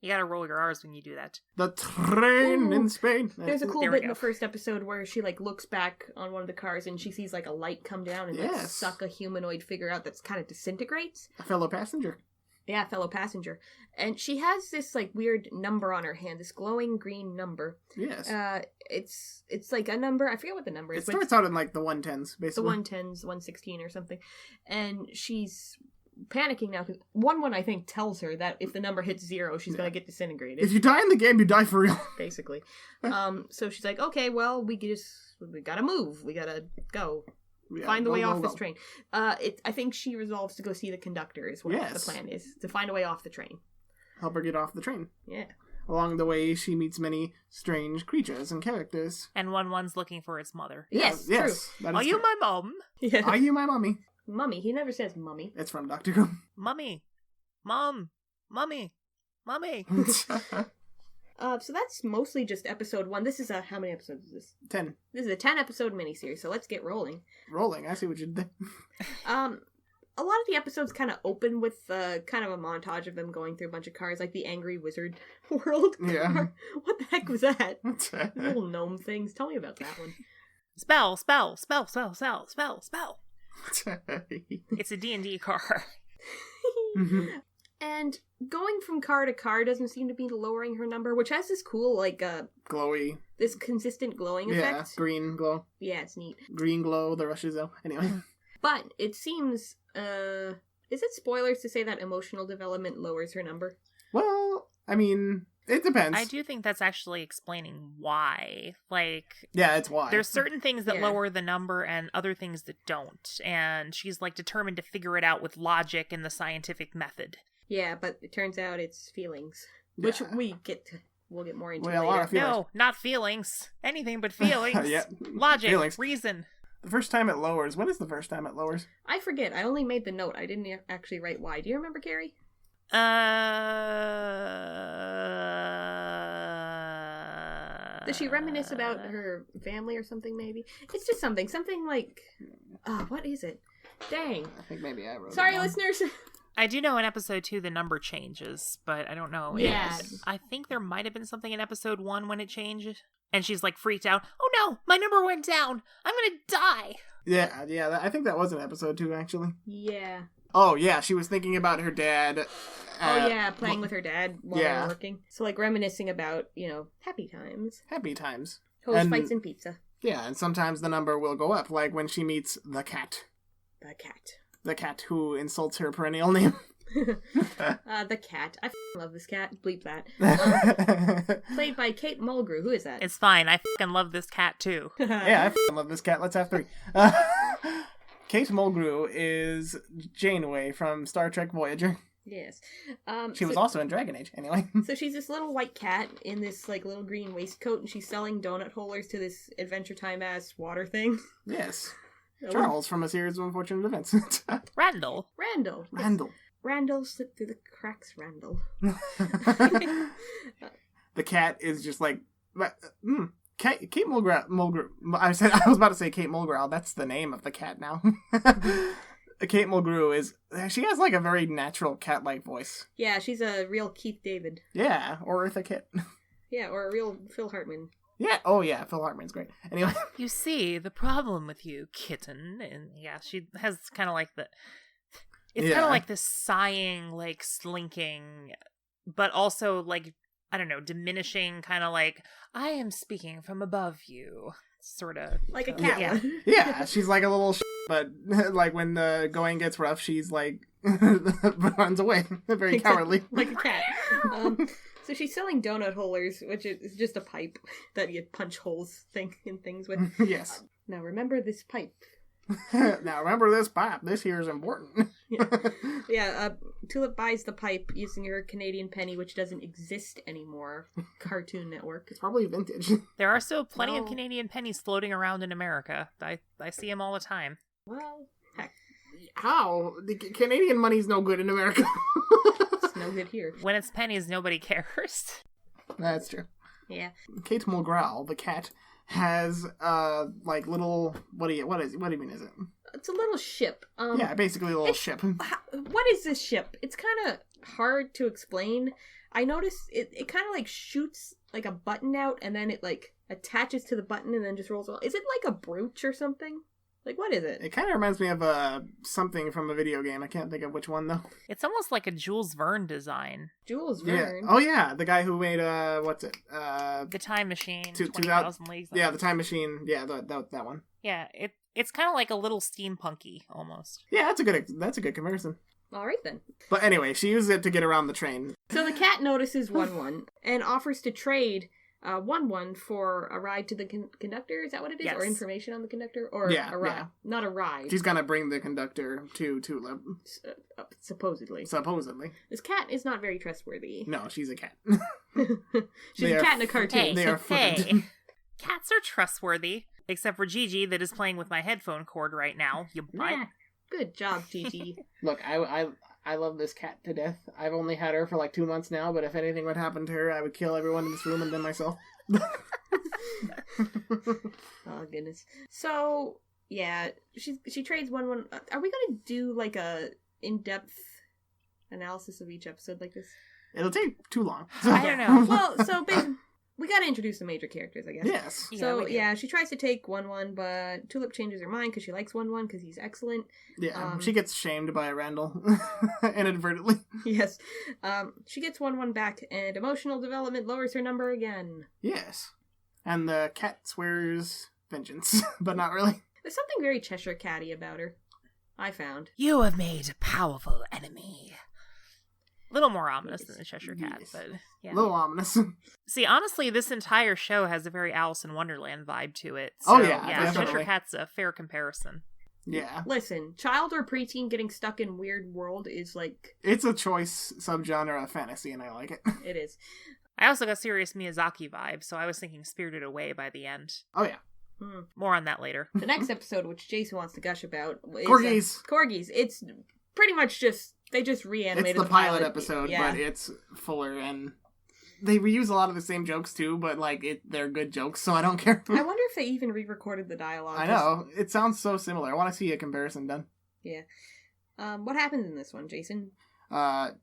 You gotta roll your R's when you do that. The train in Spain. There's a cool bit in the first episode where she, like, looks back on one of the cars and she sees, like, a light come down and like, suck a humanoid figure out that's kind of disintegrates. A fellow passenger. Yeah, fellow passenger. And she has this, like, weird number on her hand, this glowing green number. Yes. It's like a number, I forget what the number is. It starts out in, like, the 110s, basically. The 110s, 116 or something. And she's panicking now because one I think tells her that if the number hits 0, she's gonna get disintegrated. If you die in the game, you die for real. Basically. So she's like, okay, well, we gotta move. We gotta go. Find the way off this train. I think she resolves to go see the conductor is what the plan is. To find a way off the train. Help her get off the train. Yeah. Along the way, she meets many strange creatures and characters. And one's looking for its mother. Yes, true. Are you my mom? Yeah. Are you my mommy? Mummy. He never says mummy. It's from Doctor Who. Mummy. Mom. Mummy. Mummy. So that's mostly just episode 1. This is how many episodes is this? 10. This is a 10 episode miniseries, so let's get rolling. Rolling, I see what you did. A lot of the episodes kind of open with kind of a montage of them going through a bunch of cars, like the Angry Wizard World car. Yeah. What the heck was that? Little gnome things. Tell me about that one. Spell. It's a D&D car. And going from car to car doesn't seem to be lowering her number, which has this cool, like, glowy. This consistent glowing effect. Yeah, green glow. Yeah, it's neat. Green glow, the rushes though. Anyway. But it seems, is it spoilers to say that emotional development lowers her number? Well, I mean, it depends. I do think that's actually explaining why. Like, yeah, it's why. There's certain things that lower the number and other things that don't. And she's, like, determined to figure it out with logic and the scientific method. Yeah, but it turns out it's feelings. Which we we'll get more into Well, a later. lot of feelings. No, not feelings. Anything but feelings. Yep. Logic, Feelings. reason. The first time it lowers. When is the first time it lowers? I forget. I only made the note. I didn't actually write why. Do you remember, Carrie? Does she reminisce about her family or something, maybe? It's just something. Something like... what is it? Dang. I think maybe I wrote Sorry, it down. listeners. I do know in episode 2 the number changes, but I don't know. Yeah. I think there might have been something in episode 1 when it changed. And she's like freaked out. Oh no, my number went down. I'm gonna die. Yeah, I think that was in episode 2, actually. Yeah. Oh, yeah, she was thinking about her dad. Playing with her dad while they were working. So, like, reminiscing about, happy times. Happy times. Hose fights and pizza. Yeah, and sometimes the number will go up, like when she meets the cat. The cat. The cat who insults her perennial name. The cat. I love this cat. Bleep that. Played by Kate Mulgrew. Who is that? It's fine. I love this cat too. Yeah, I love this cat. Let's have 3. Kate Mulgrew is Janeway from Star Trek Voyager. Yes. She was also in Dragon Age, anyway. So she's this little white cat in this, like, little green waistcoat, and she's selling donut holders to this Adventure Time-ass water thing. Yes. Charles from A Series of Unfortunate Events. Randall. Randall slipped through the cracks, Randall. The cat is just like... Kate Mulgrew. I was about to say Kate Mulgrew. That's the name of the cat now. Kate Mulgrew she has like a very natural cat-like voice. Yeah, she's a real Keith David. Yeah, or Eartha Kitt. Yeah, or a real Phil Hartman. Yeah, oh yeah, Phil Hartman's great. Anyway. You see, the problem with you, kitten, and yeah, she has kind of like it's kind of like this sighing, like slinking, but also like, I don't know, diminishing, kind of like, I am speaking from above you, sort of. Like a cat. Yeah. Yeah, she's like a little but like when the going gets rough, she's like, runs away. Very cowardly. Like a cat. So she's selling donut holders, which is just a pipe that you punch holes in things with. Yes. Now remember this pipe. Now remember this pipe. This here is important. Yeah. Tulip buys the pipe using her Canadian penny, which doesn't exist anymore. Cartoon Network. It's probably vintage. There are still plenty of Canadian pennies floating around in America. I see them all the time. Well, heck. How? The Canadian money's no good in America. It's no good here. When it's pennies, nobody cares. That's true. Yeah. Kate Mulgrew, the cat, has like little what do you mean is it? It's a little ship. Yeah, basically a little ship. What is this ship? It's kind of hard to explain. I noticed it kind of like shoots like a button out and then it like attaches to the button and then just rolls on. Is it like a brooch or something? Like, what is it? It kind of reminds me of something from a video game. I can't think of which one, though. It's almost like a Jules Verne design. Jules Verne? Yeah. Oh, yeah. The guy who made, what's it? The Time Machine, 20,000 Leagues. Yeah, The Time Machine. Yeah, that one. Yeah, it's kind of like a little steampunky, almost. Yeah, that's a good comparison. All right, then. But anyway, she uses it to get around the train. So the cat notices 1-1 and offers to trade 1-1 for a ride to the conductor. Is that what it is? Yes. Or information on the conductor? Or a ride? Yeah. Not a ride. She's gonna bring the conductor to Tulip. Supposedly. This cat is not very trustworthy. No, she's a cat. She's a cat in a cartoon. They are footed. Cats are trustworthy. Except for Gigi, that is playing with my headphone cord right now. You butt. Good job, Gigi. Look, I love this cat to death. I've only had her for like 2 months now, but if anything would happen to her, I would kill everyone in this room and then myself. Oh, goodness. So, yeah, she trades 1-1. Are we going to do like a in-depth analysis of each episode like this? It'll take too long. I don't know. Well, so basically, we gotta introduce the major characters, I guess. Yes. So, she tries to take 1-1, but Tulip changes her mind because she likes 1-1 because he's excellent. Yeah, she gets shamed by Randall inadvertently. Yes. She gets 1-1 back, and emotional development lowers her number again. Yes. And the cat swears vengeance, but not really. There's something very Cheshire Catty about her, I found. You have made a powerful enemy. A little more ominous than the Cheshire Cat, but yeah. A little ominous. See, honestly, this entire show has a very Alice in Wonderland vibe to it. So, yeah, Cheshire Cat's a fair comparison. Yeah. Listen, child or preteen getting stuck in weird world is like... It's a choice subgenre of fantasy, and I like it. It is. I also got serious Miyazaki vibes, so I was thinking Spirited Away by the end. Oh, yeah. More on that later. The next episode, which Jason wants to gush about, is Corgis. Corgis. It's pretty much they just reanimated It's the pilot episode, but it's fuller, and they reuse a lot of the same jokes too, but they're good jokes, so I don't care. I wonder if they even re-recorded the dialogue. I know. It sounds so similar. I want to see a comparison done. Yeah. What happens in this one, Jason?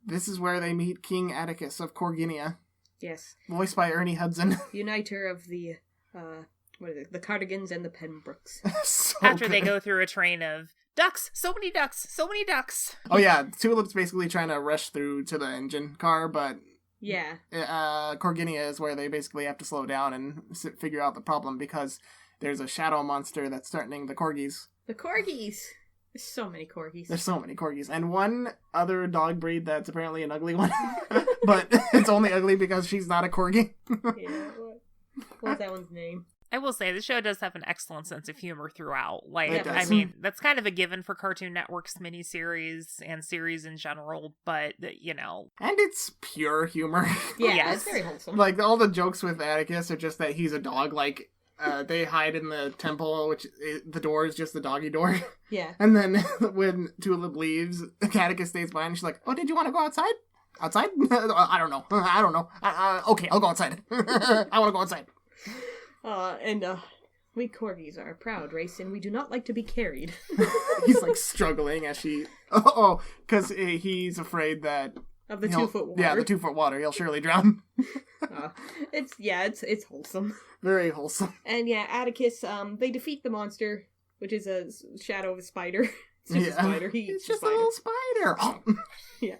This is where they meet King Atticus of Corginia. Yes. Voiced by Ernie Hudson. Uniter of the, the Cardigans and the Pembrokes. So After good. they go through a train of ducks, so many ducks, so many ducks. Oh yeah, Tulip's basically trying to rush through to the engine car, but yeah, Corginia is where they basically have to slow down and figure out the problem because there's a shadow monster that's threatening the Corgis. The Corgis! There's so many Corgis. There's so many Corgis. And one other dog breed that's apparently an ugly one. But it's only ugly because she's not a Corgi. Yeah, what's that one's name? I will say, the show does have an excellent sense of humor throughout. It does. I mean, that's kind of a given for Cartoon Network's miniseries and series in general, but, And it's pure humor. Yeah, Yes. it's very wholesome. All the jokes with Atticus are just that he's a dog. They hide in the temple, the door is just the doggy door. Yeah. And then when Tulip leaves, Atticus stays behind and she's like, oh, did you want to go outside? Outside? I don't know. Okay, I'll go outside. I want to go outside. We Corgis are a proud race, and we do not like to be carried. He's struggling as she... Oh, because he's afraid that... Of the 2-foot water. Yeah, the 2-foot water. He'll surely drown. It's wholesome. Very wholesome. And yeah, Atticus, they defeat the monster, which is a shadow of a spider. It's just a spider. It's just a little spider. Yeah.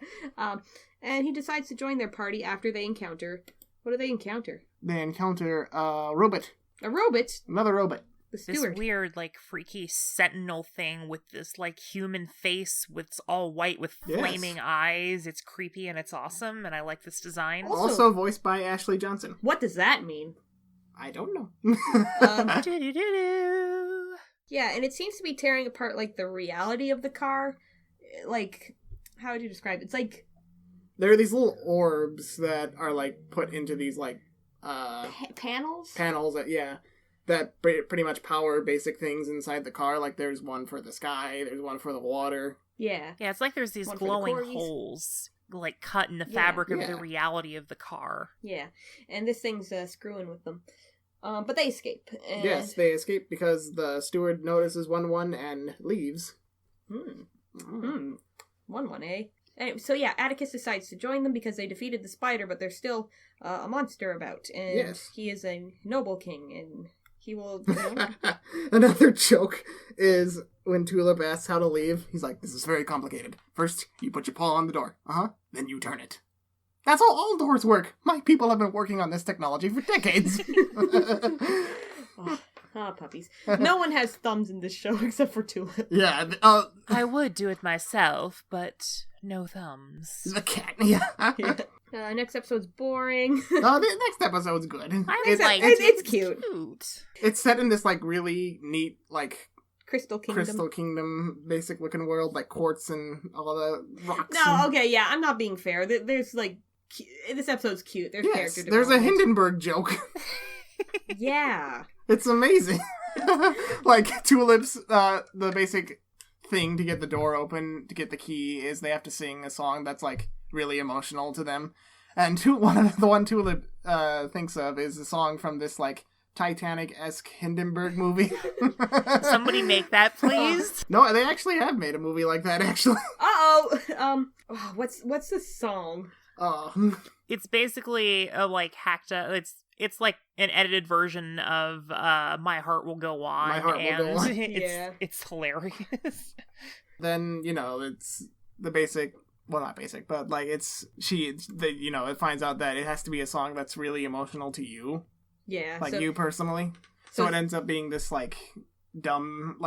And he decides to join their party after they encounter... What do they encounter? They encounter a robot. A robot? Another robot. The steward. This weird, freaky sentinel thing with this, human face with all white with flaming eyes. It's creepy and it's awesome, and I like this design. Also voiced by Ashley Johnson. What does that mean? I don't know. Yeah, and it seems to be tearing apart, the reality of the car. How would you describe it? It's there are these little orbs that are, put into these, panels? Panels that pretty much power basic things inside the car. There's one for the sky, there's one for the water. Yeah. Yeah, it's there's these glowing holes, cut in the fabric of the reality of the car. Yeah, and this thing's screwing with them. But they escape. And... Yes, they escape because the steward notices 1-1 and leaves. 1-1, eh? Anyway, so yeah, Atticus decides to join them because they defeated the spider, but there's still a monster about, and he is a noble king, and he will... Another joke is when Tulip asks how to leave, he's like, this is very complicated. First, you put your paw on the door. Then you turn it. That's how all doors work. My people have been working on this technology for decades. Puppies. No one has thumbs in this show except for Tulip. Yeah. I would do it myself, but no thumbs. The cat, yeah. Next episode's boring. The next episode's good. It's cute. It's set in this really neat Crystal Kingdom basic looking world, quartz and all the rocks. No, okay, yeah, I'm not being fair. There's this episode's cute. There's character development. There's a Hindenburg joke. Yeah. It's amazing. Tulips, the basic thing to get the door open, to get the key, is they have to sing a song that's really emotional to them. And the one Tulip thinks of is a song from this Titanic-esque Hindenburg movie. Somebody make that, please. No, they actually have made a movie like that, actually. What's the song? It's basically a hacked up. It's an edited version of My Heart Will Go On. My Heart Will Go On. It's hilarious. Then, it's the basic, well, not basic, but it finds out that it has to be a song that's really emotional to you. Yeah. You personally. So it ends up being this dumb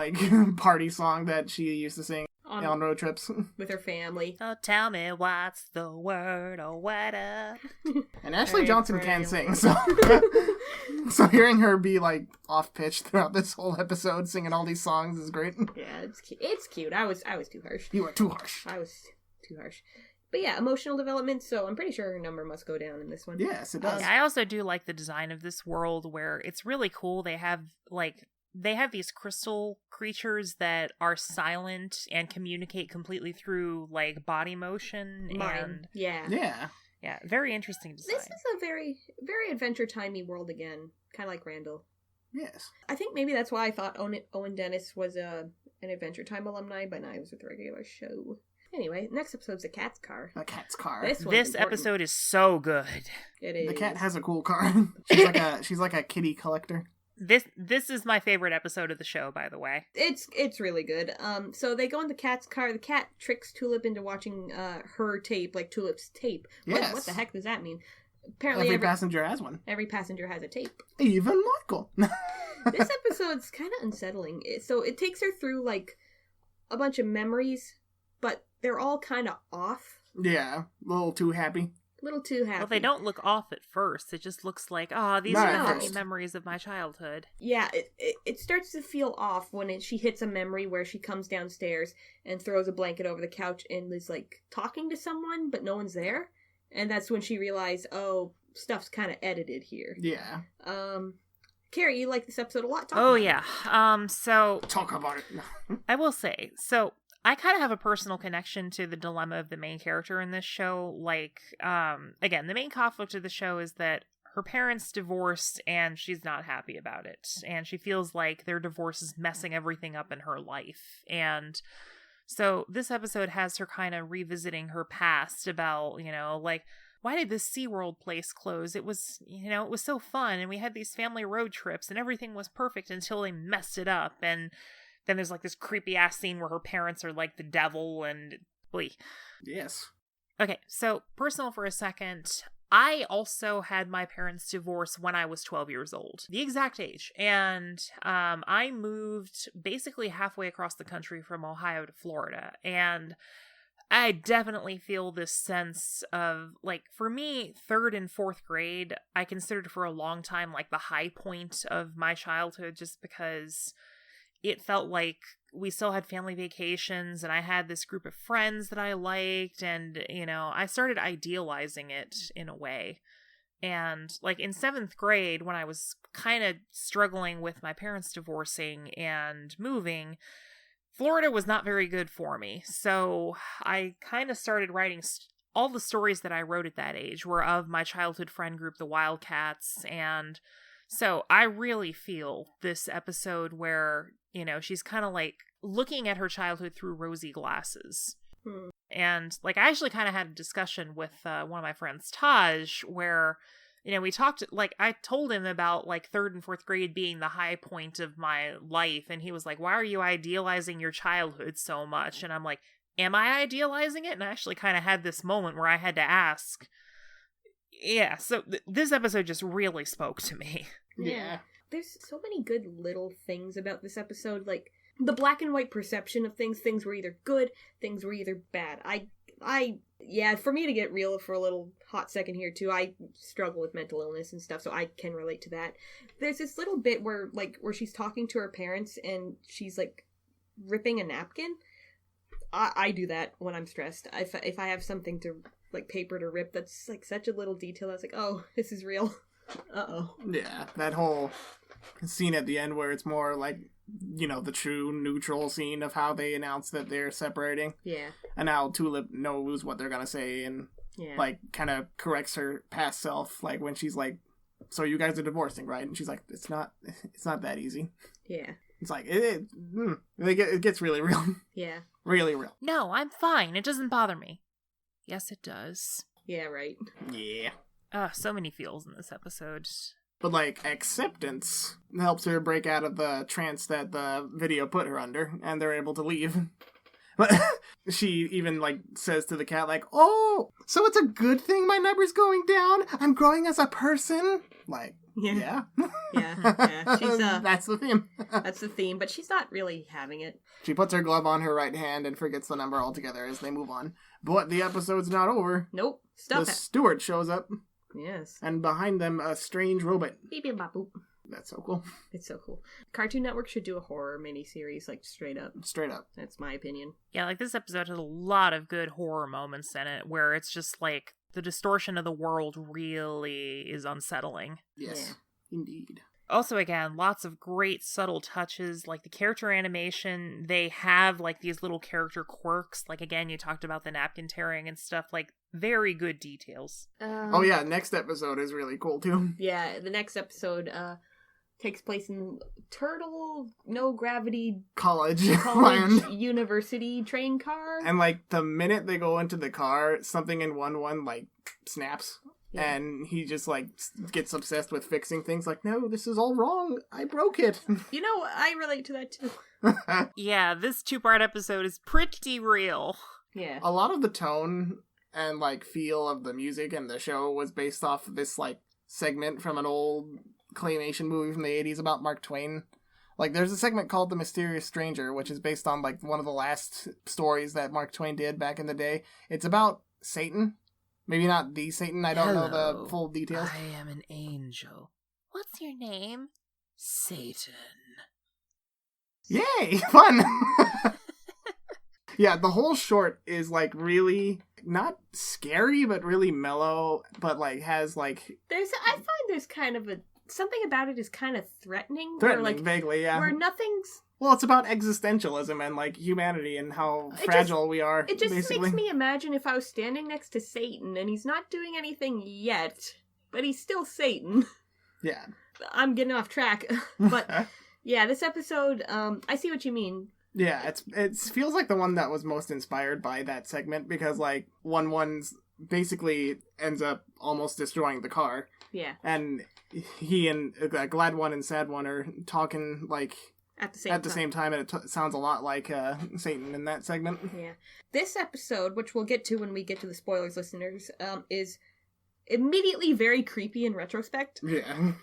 party song that she used to sing on road trips with her family. Oh, tell me what's the word, oh, what up? And Ashley Johnson can sing, so so hearing her be off pitch throughout this whole episode singing all these songs is great. Yeah, it's cute. I was too harsh. You were too harsh. I was too harsh. But yeah, emotional development, so I'm pretty sure her number must go down in this one. Yes, it does. Yeah, I also do like the design of this world where it's really cool. They have these crystal creatures that are silent and communicate completely through like body motion. And yeah, very interesting design. This is a very, very adventure timey world again, kind of like Randall. Yes, I think maybe that's why I thought Owen Dennis was an Adventure Time alumni, but now he was with the regular show. Anyway, next episode's A Cat's Car. A Cat's Car. This episode is so good. It is. The cat has a cool car. She's like a kitty collector. This is my favorite episode of the show, by the way. It's really good. So they go in the cat's car. The cat tricks Tulip into watching her tape, like Tulip's tape. Yes. What the heck does that mean? Apparently every passenger has one. Every passenger has a tape. Even Michael. This episode's kind of unsettling. So it takes her through like a bunch of memories, but they're all kind of off. Yeah, a little too happy. Well, they don't look off at first. It just looks like, these are happy memories of my childhood. Yeah, it starts to feel off when she hits a memory where she comes downstairs and throws a blanket over the couch and is like talking to someone, but no one's there. And that's when she realized, stuff's kind of edited here. Yeah. Carrie, you like this episode a lot. So talk about it. I will say, so I kind of have a personal connection to the dilemma of the main character in this show. Like, again, the main conflict of the show is that her parents divorced and she's not happy about it. And she feels like their divorce is messing everything up in her life. And so this episode has her kind of revisiting her past about, like, why did this SeaWorld place close? It was, it was so fun and we had these family road trips and everything was perfect until they messed it up. And then there's like this creepy ass scene where her parents are like the devil and Yes. Okay, so personal for a second. I also had my parents divorce when I was 12 years old, the exact age. And I moved basically halfway across the country from Ohio to Florida. And I definitely feel this sense of, like, for me, 3rd and 4th grade, I considered for a long time, like, the high point of my childhood just because it felt like we still had family vacations and I had this group of friends that I liked and, I started idealizing it in a way. And, like, in 7th grade, when I was kind of struggling with my parents divorcing and moving, Florida was not very good for me, so I kind of started writing all the stories that I wrote at that age were of my childhood friend group, the Wildcats, and so I really feel this episode where, she's kind of like looking at her childhood through rosy glasses. And, like, I actually kind of had a discussion with one of my friends, Taj, where we talked, like, I told him about, like, 3rd and 4th grade being the high point of my life, and he was like, why are you idealizing your childhood so much? And I'm like, am I idealizing it? And I actually kind of had this moment where I had to ask. Yeah, so this episode just really spoke to me. Yeah. There's so many good little things about this episode, like, the black and white perception of things were either good, things were either bad. For me to get real for a little hot second here too, I struggle with mental illness and stuff, so I can relate to that. There's this little bit where she's talking to her parents and she's like ripping a napkin. I do that when I'm stressed. If I have something to like paper to rip, that's like such a little detail. I was like, oh, this is real. Uh-oh. Yeah, that whole scene at the end where it's more like, the true neutral scene of how they announce that they're separating. Yeah. And how Tulip knows what they're gonna say and, like, kind of corrects her past self, like, when she's like, so you guys are divorcing, right? And she's like, it's not that easy. Yeah. It's like, it gets really real. Yeah. Really real. No, I'm fine. It doesn't bother me. Yes, it does. Yeah, right. Yeah. So many feels in this episode. But, like, acceptance helps her break out of the trance that the video put her under, and they're able to leave. But she even, like, says to the cat, like, oh, so it's a good thing my number's going down? I'm growing as a person? Like, yeah. Yeah. She's, that's the theme. That's the theme, but she's not really having it. She puts her glove on her right hand and forgets the number altogether as they move on. But the episode's not over. Nope. The steward shows up. Yes. And behind them, a strange robot. Beep beep bop boop. That's so cool. It's so cool. Cartoon Network should do a horror miniseries, like, straight up. Straight up. That's my opinion. Yeah, like, this episode has a lot of good horror moments in it, where it's just, like, the distortion of the world really is unsettling. Yes, indeed. Also, again, lots of great subtle touches, like the character animation. They have, like, these little character quirks. Like, again, you talked about the napkin tearing and stuff. Like, very good details. Oh, yeah, next episode is really cool, too. Yeah, the next episode takes place in Turtle No Gravity College University train car. And, like, the minute they go into the car, something in 1-1, like, snaps. Yeah. And he just, like, gets obsessed with fixing things. Like, no, this is all wrong. I broke it. You know, I relate to that, too. Yeah, this 2-part episode is pretty real. Yeah. A lot of the tone and, like, feel of the music and the show was based off this, like, segment from an old claymation movie from the 80s about Mark Twain. Like, there's a segment called The Mysterious Stranger, which is based on, like, one of the last stories that Mark Twain did back in the day. It's about Satan. Maybe not the Satan, I don't know the full details. I am an angel. What's your name? Satan. Yay! Fun! Yeah, the whole short is, like, really, not scary, but really mellow, but, like, has, like... I find there's kind of something about it is kind of threatening. Threatening, like, vaguely, yeah. Where nothing's... Well, it's about existentialism and, like, humanity and how fragile we are, It just basically. makes me imagine if I was standing next to Satan and he's not doing anything yet, but he's still Satan. Yeah. I'm getting off track. But, yeah, this episode, I see what you mean. Yeah, it feels like the one that was most inspired by that segment because, like, 1-1's basically ends up almost destroying the car. Yeah. And he and Glad One and Sad One are talking, like... At the same time, and it sounds a lot like Satan in that segment. Yeah. This episode, which we'll get to when we get to the spoilers, listeners, is immediately very creepy in retrospect. Yeah.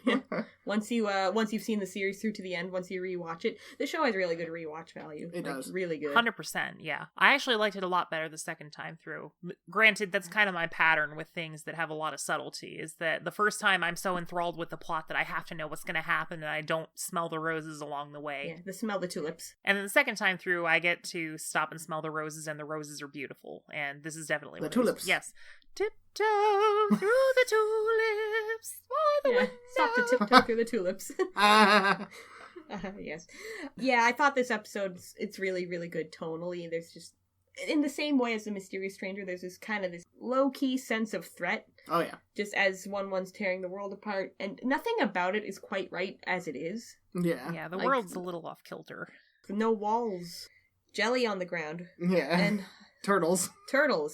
Once you've seen the series through to the end, once you rewatch it, the show has really good rewatch value. It does. Really good. 100%, yeah. I actually liked it a lot better the second time through. Granted, that's kind of my pattern with things that have a lot of subtlety, is that the first time I'm so enthralled with the plot that I have to know what's going to happen and I don't smell the roses along the way. Yeah, smell the tulips. And then the second time through, I get to stop and smell the roses, and the roses are beautiful. And this is definitely the tulips. Yes. Tiptoe through the tulips. Stop to tiptoe through the tulips. Yes. Yeah, I thought this episode, it's really, really good tonally. There's just, in the same way as The Mysterious Stranger, there's this kind of this low-key sense of threat. Oh, yeah. Just as 1-1's tearing the world apart, and nothing about it is quite right as it is. Yeah. Yeah, the world's a little off-kilter. No walls. Jelly on the ground. Yeah. And... Turtles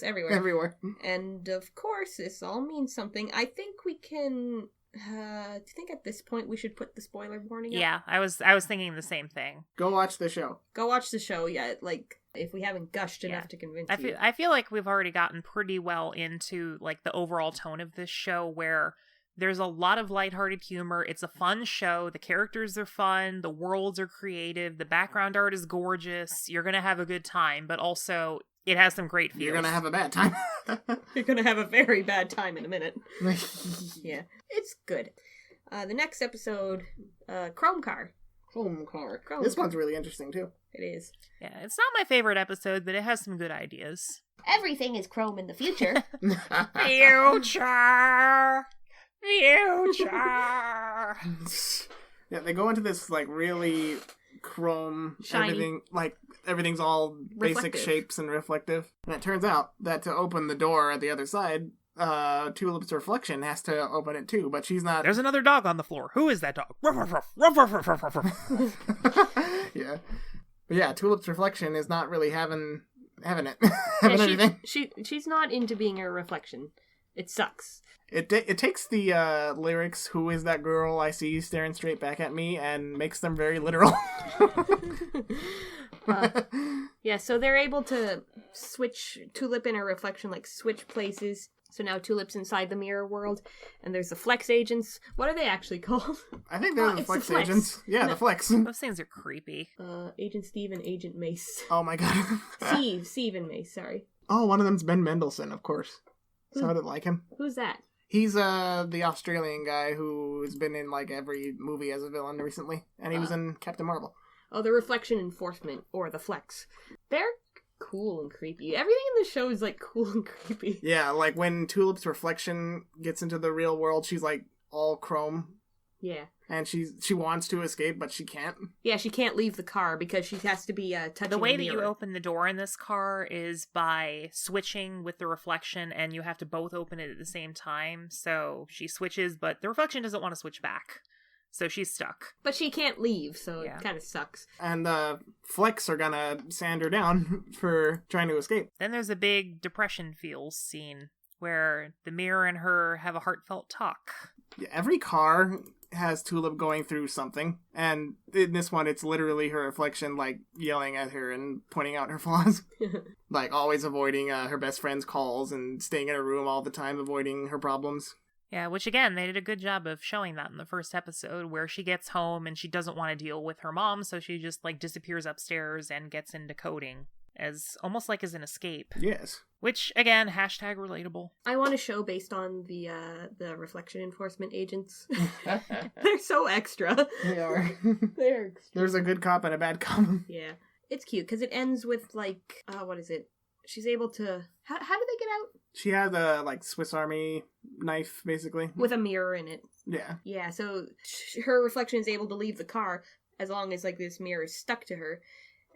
everywhere. And of course, this all means something. I think we can. Do you think at this point we should put the spoiler warning up? Yeah, I was thinking the same thing. Go watch the show. Yeah, like if we haven't gushed enough to convince you. I feel like we've already gotten pretty well into like the overall tone of this show, where there's a lot of lighthearted humor. It's a fun show. The characters are fun. The worlds are creative. The background art is gorgeous. You're gonna have a good time, but also it has some great feels. You're gonna have a bad time. You're gonna have a very bad time in a minute. Yeah, it's good. The next episode, Chrome Car. This one's really interesting too. It is. Yeah, it's not my favorite episode, but it has some good ideas. Everything is chrome in the future. Future. Yeah, they go into this like really chrome, shiny. Everything's all basic shapes and reflective. And it turns out that to open the door at the other side, Tulip's reflection has to open it too, but she's not. There's another dog on the floor. Who is that dog? Yeah. But yeah, Tulip's reflection is not really having it. Anything. She's not into being a reflection. It sucks. It takes the lyrics, "Who is that girl I see staring straight back at me," and makes them very literal. Yeah, so they're able to switch Tulip and her reflection, like switch places. So now Tulip's inside the mirror world, and there's the Flex agents. What are they actually called? I think they're the Flex agents. Yeah, the Flex. Those things are creepy. Agent Steve and Agent Mace. Oh my god. Steve and Mace, sorry. Oh, one of them's Ben Mendelsohn, of course. Sounded like him. Who's that? He's the Australian guy who's been in like every movie as a villain recently, and he was in Captain Marvel. Oh, the Reflection Enforcement, or the Flex. They're cool and creepy. Everything in the show is like cool and creepy. Yeah, like when Tulip's reflection gets into the real world, she's like all chrome. Yeah. And she wants to escape, but she can't. Yeah, she can't leave the car because she has to be touching the way the that you open the door in this car is by switching with the reflection, and you have to both open it at the same time. So she switches, but the reflection doesn't want to switch back. So she's stuck. But she can't leave, so it kind of sucks. And the Flex are gonna sand her down for trying to escape. Then there's a big depression feels scene where the mirror and her have a heartfelt talk. Yeah, every car has Tulip going through something, and in this one it's literally her reflection like yelling at her and pointing out her flaws. Like always avoiding her best friend's calls and staying in her room all the time, avoiding her problems. Yeah, which again, they did a good job of showing that in the first episode, where she gets home and she doesn't want to deal with her mom, so she just like disappears upstairs and gets into coding as almost like as an escape. Yes. Which again, hashtag relatable. I want a show based on the reflection enforcement agents. They're so extra. They are. They're extra. There's a good cop and a bad cop. Yeah. It's cute because it ends with like what is it? She's able to how do they get out? She had a like Swiss Army knife basically With a mirror in it. Yeah. Yeah, so her reflection is able to leave the car as long as like this mirror is stuck to her.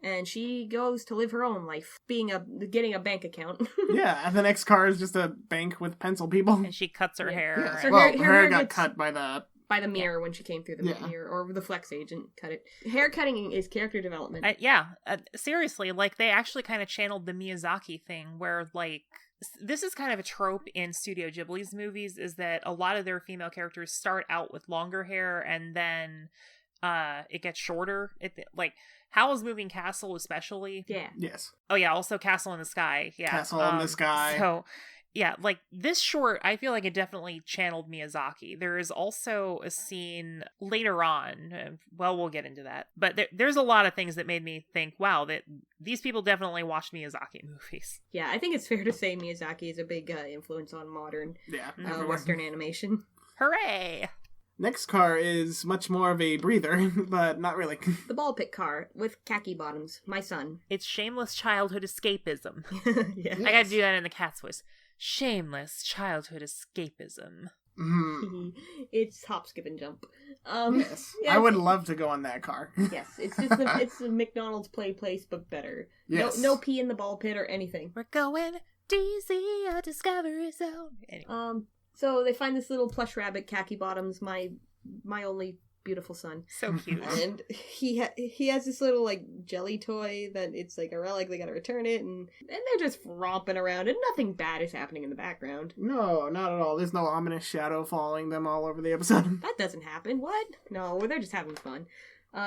And she goes to live her own life, getting a bank account. Yeah, and the next car is just a bank with pencil people. And she cuts her hair. Yeah. So Well, her her hair got gets cut by the mirror when she came through the mirror, or the Flex agent cut it. Hair cutting is character development. Seriously, like they actually kind of channeled the Miyazaki thing, where like this is kind of a trope in Studio Ghibli's movies, is that a lot of their female characters start out with longer hair and then it gets shorter. Like Howl's Moving Castle, especially. Yeah. Yes. Oh yeah, also Castle in the Sky. Yeah, Castle in the Sky. So. Yeah, like this short, I feel like it definitely channeled Miyazaki. There is also a scene later on, well, we'll get into that, but there's a lot of things that made me think, wow, that these people definitely watched Miyazaki movies. Yeah, I think it's fair to say Miyazaki is a big influence on modern Western animation. Hooray! Next car is much more of a breather, but not really. The ball pit car with khaki bottoms. My son. It's shameless childhood escapism. Yeah. I gotta do that in the cat's voice. Shameless childhood escapism. Mm. It's hop, skip, and jump. Yes. I would love to go on that car. Yes, it's just it's the McDonald's play place, but better. Yes. No pee in the ball pit or anything. We're going DC, a Discovery Zone. Anyway. So they find this little plush rabbit, khaki bottoms, my only beautiful son. So cute. And he has this little like jelly toy that it's like a relic. They gotta return it, and they're just romping around, and nothing bad is happening in the background. No, not at all. There's no ominous shadow following them all over the episode. That doesn't happen. What? No, they're just having fun.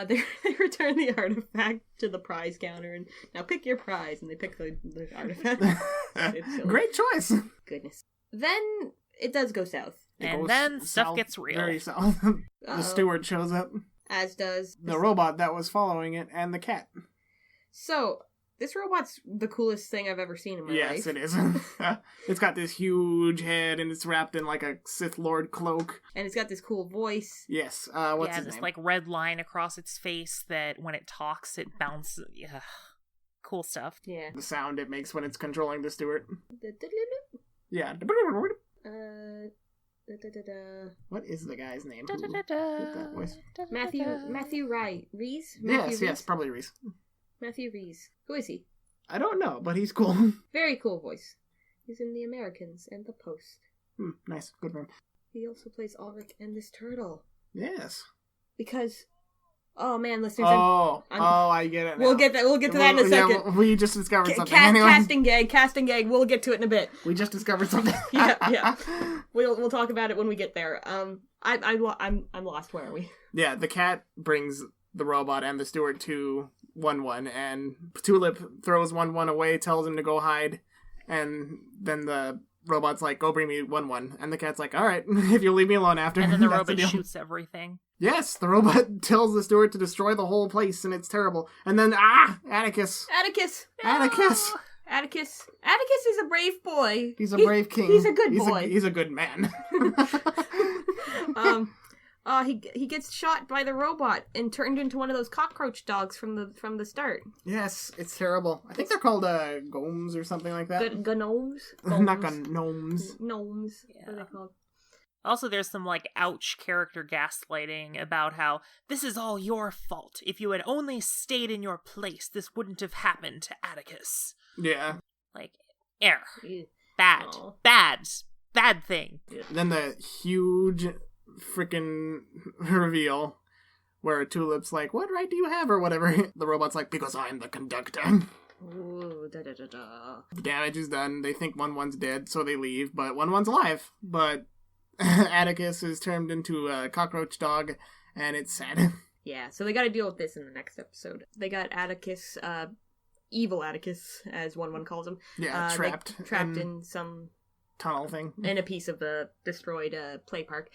They return the artifact to the prize counter, and now pick your prize, and they pick the artifact. Great choice. Goodness. Then it does go south. And then stuff gets real. Very south. The steward shows up. As does the robot that was following it, and the cat. So, this robot's the coolest thing I've ever seen in my life. Yes, it is. It's got this huge head, and it's wrapped in like a Sith Lord cloak. And it's got this cool voice. Yes. What's his this name? like red line across its face that when it talks, it bounces. Yeah. Cool stuff. Yeah. The sound it makes when it's controlling the steward. Yeah. What is the guy's name? Who did that voice? Matthew Reese? Yes, probably Reese. Matthew Reese. Who is he? I don't know, but he's cool. Very cool voice. He's in The Americans and The Post. Nice. Good for him. He also plays Ulrich and this turtle. Yes. Because... Oh man, listeners! I get it now. We'll get to that in a second. Yeah, we just discovered something. Anyway. Casting gag. We'll get to it in a bit. We just discovered something. yeah. We'll talk about it when we get there. I'm lost. Where are we? Yeah, the cat brings the robot and the steward to 1-1, and Tulip throws 1-1 away, tells him to go hide, and then the robot's like, "Go bring me 1-1," and the cat's like, "All right, if you'll leave me alone after." And then the robot shoots everything. Yes, the robot tells the steward to destroy the whole place, and it's terrible. And then, Atticus! No! Atticus is a brave boy. He's a brave king. He's a good boy. He's a good man. He gets shot by the robot and turned into one of those cockroach dogs from the start. Yes, it's terrible. I think they're called gomes or something like that. Gnomes? Not gnomes. Gnomes. Yeah. What are they called? Also, there's some, ouch character gaslighting about how this is all your fault. If you had only stayed in your place, this wouldn't have happened to Atticus. Yeah. Error. Bad. Aww. Bad thing. Then the huge freaking reveal where Tulip's like, what right do you have, or whatever. The robot's like, because I'm the conductor. Ooh, da-da-da-da. The damage is done. They think 1-1's dead, so they leave, but 1-1's alive. But Atticus is turned into a cockroach dog, and it's sad. Yeah, so they gotta deal with this in the next episode. They got Atticus, evil Atticus, as 1-1 calls him. Yeah, trapped in some tunnel thing. In a piece of the destroyed play park.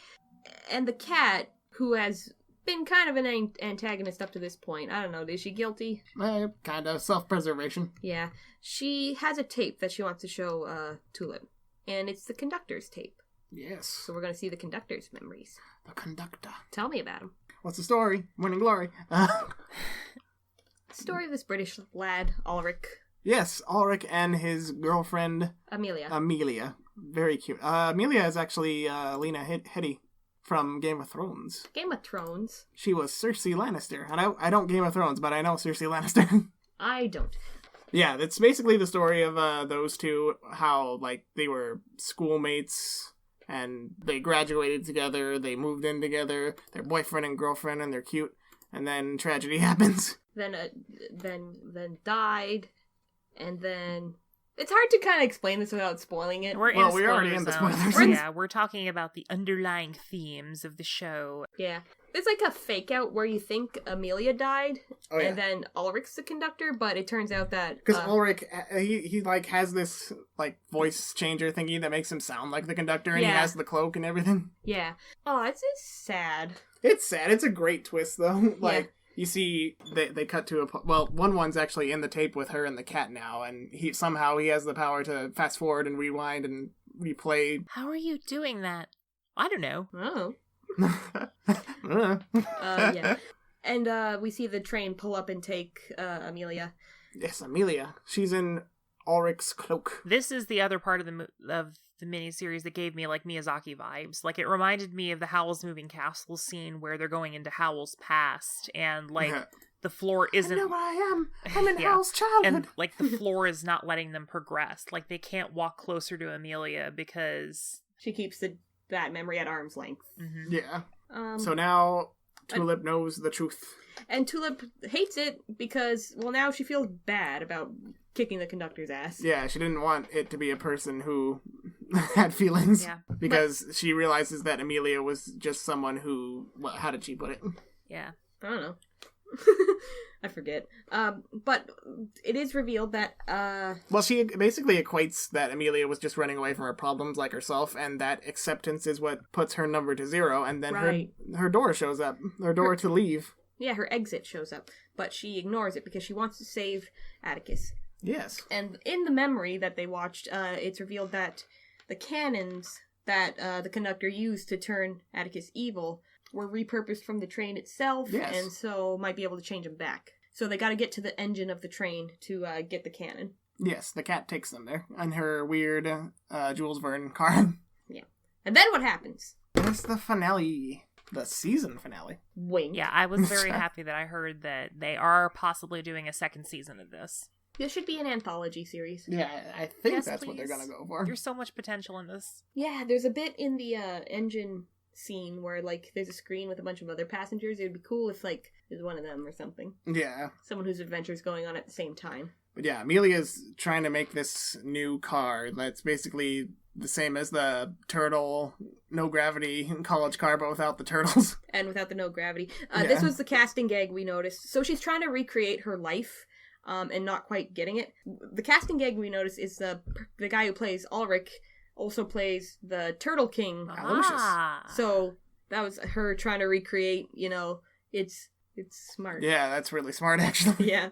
And the cat, who has been kind of an antagonist up to this point. I don't know, is she guilty? Kind of self-preservation. Yeah. She has a tape that she wants to show Tulip. And it's the conductor's tape. Yes. So we're going to see the conductor's memories. The conductor. Tell me about him. What's the story? Morning Glory. Story of this British lad, Ulrich. Yes, Ulrich and his girlfriend... Amelia. Very cute. Amelia is actually Lena Headey from Game of Thrones. Game of Thrones? She was Cersei Lannister. And I don't Game of Thrones, but I know Cersei Lannister. I don't. Yeah, that's basically the story of those two, how, they were schoolmates... And they graduated together, they moved in together, they're boyfriend and girlfriend, and they're cute. And then tragedy happens. Then died, and then... It's hard to kind of explain this without spoiling it. We're already in the spoilers. Yeah, we're talking about the underlying themes of the show. Yeah. It's like a fake out where you think Amelia died, and then Ulrich's the conductor, but it turns out that... Because Ulrich, he has this, voice changer thingy that makes him sound like the conductor, and he has the cloak and everything. Yeah. Oh, it's sad. It's sad. It's a great twist, though. You see, they cut to 1-1's actually in the tape with her and the cat now, and he has the power to fast forward and rewind and replay. How are you doing that? I don't know. Oh. Yeah. And we see the train pull up and take Amelia. Yes, Amelia. She's in Ulrich's cloak. This is the other part of the miniseries that gave me Miyazaki vibes. It reminded me of the Howl's Moving Castle scene where they're going into Howl's past, and the floor isn't... I know where I am. I'm in Howl's childhood. And the floor is not letting them progress. They can't walk closer to Amelia because she keeps that memory at arm's length. Mm-hmm. Yeah. So now Tulip knows the truth. And Tulip hates it because, now she feels bad about kicking the conductor's ass. Yeah, she didn't want it to be a person who had feelings. Yeah. Because she realizes that Amelia was just someone who... Well, how did she put it? Yeah. I don't know. I forget. But it is revealed that... Well, she basically equates that Amelia was just running away from her problems like herself, and that acceptance is what puts her number to 0, and then her door shows up. Her door to leave. Yeah, her exit shows up, but she ignores it because she wants to save Atticus. Yes. And in the memory that they watched, it's revealed that the cannons that the conductor used to turn Atticus evil were repurposed from the train itself, and so might be able to change them back. So they got to get to the engine of the train to get the cannon. Yes, the cat takes them there on her weird Jules Verne car. Yeah. And then what happens? It's the finale. The season finale. Wink. Yeah, I was very happy that I heard that they are possibly doing a second season of this. This should be an anthology series. Yeah, I think that's what they're gonna go for. There's so much potential in this. Yeah, there's a bit in the engine scene where there's a screen with a bunch of other passengers. It would be cool if there's one of them or something. Yeah. Someone whose adventure's going on at the same time. But yeah, Amelia's trying to make this new car that's basically the same as the turtle, no gravity college car, but without the turtles. And without the no gravity. This was the casting gag we noticed. So she's trying to recreate her life, and not quite getting it. The casting gag we noticed is the guy who plays Ulrich also plays the Turtle King. So that was her trying to recreate, it's smart. Yeah, that's really smart, actually. Yeah.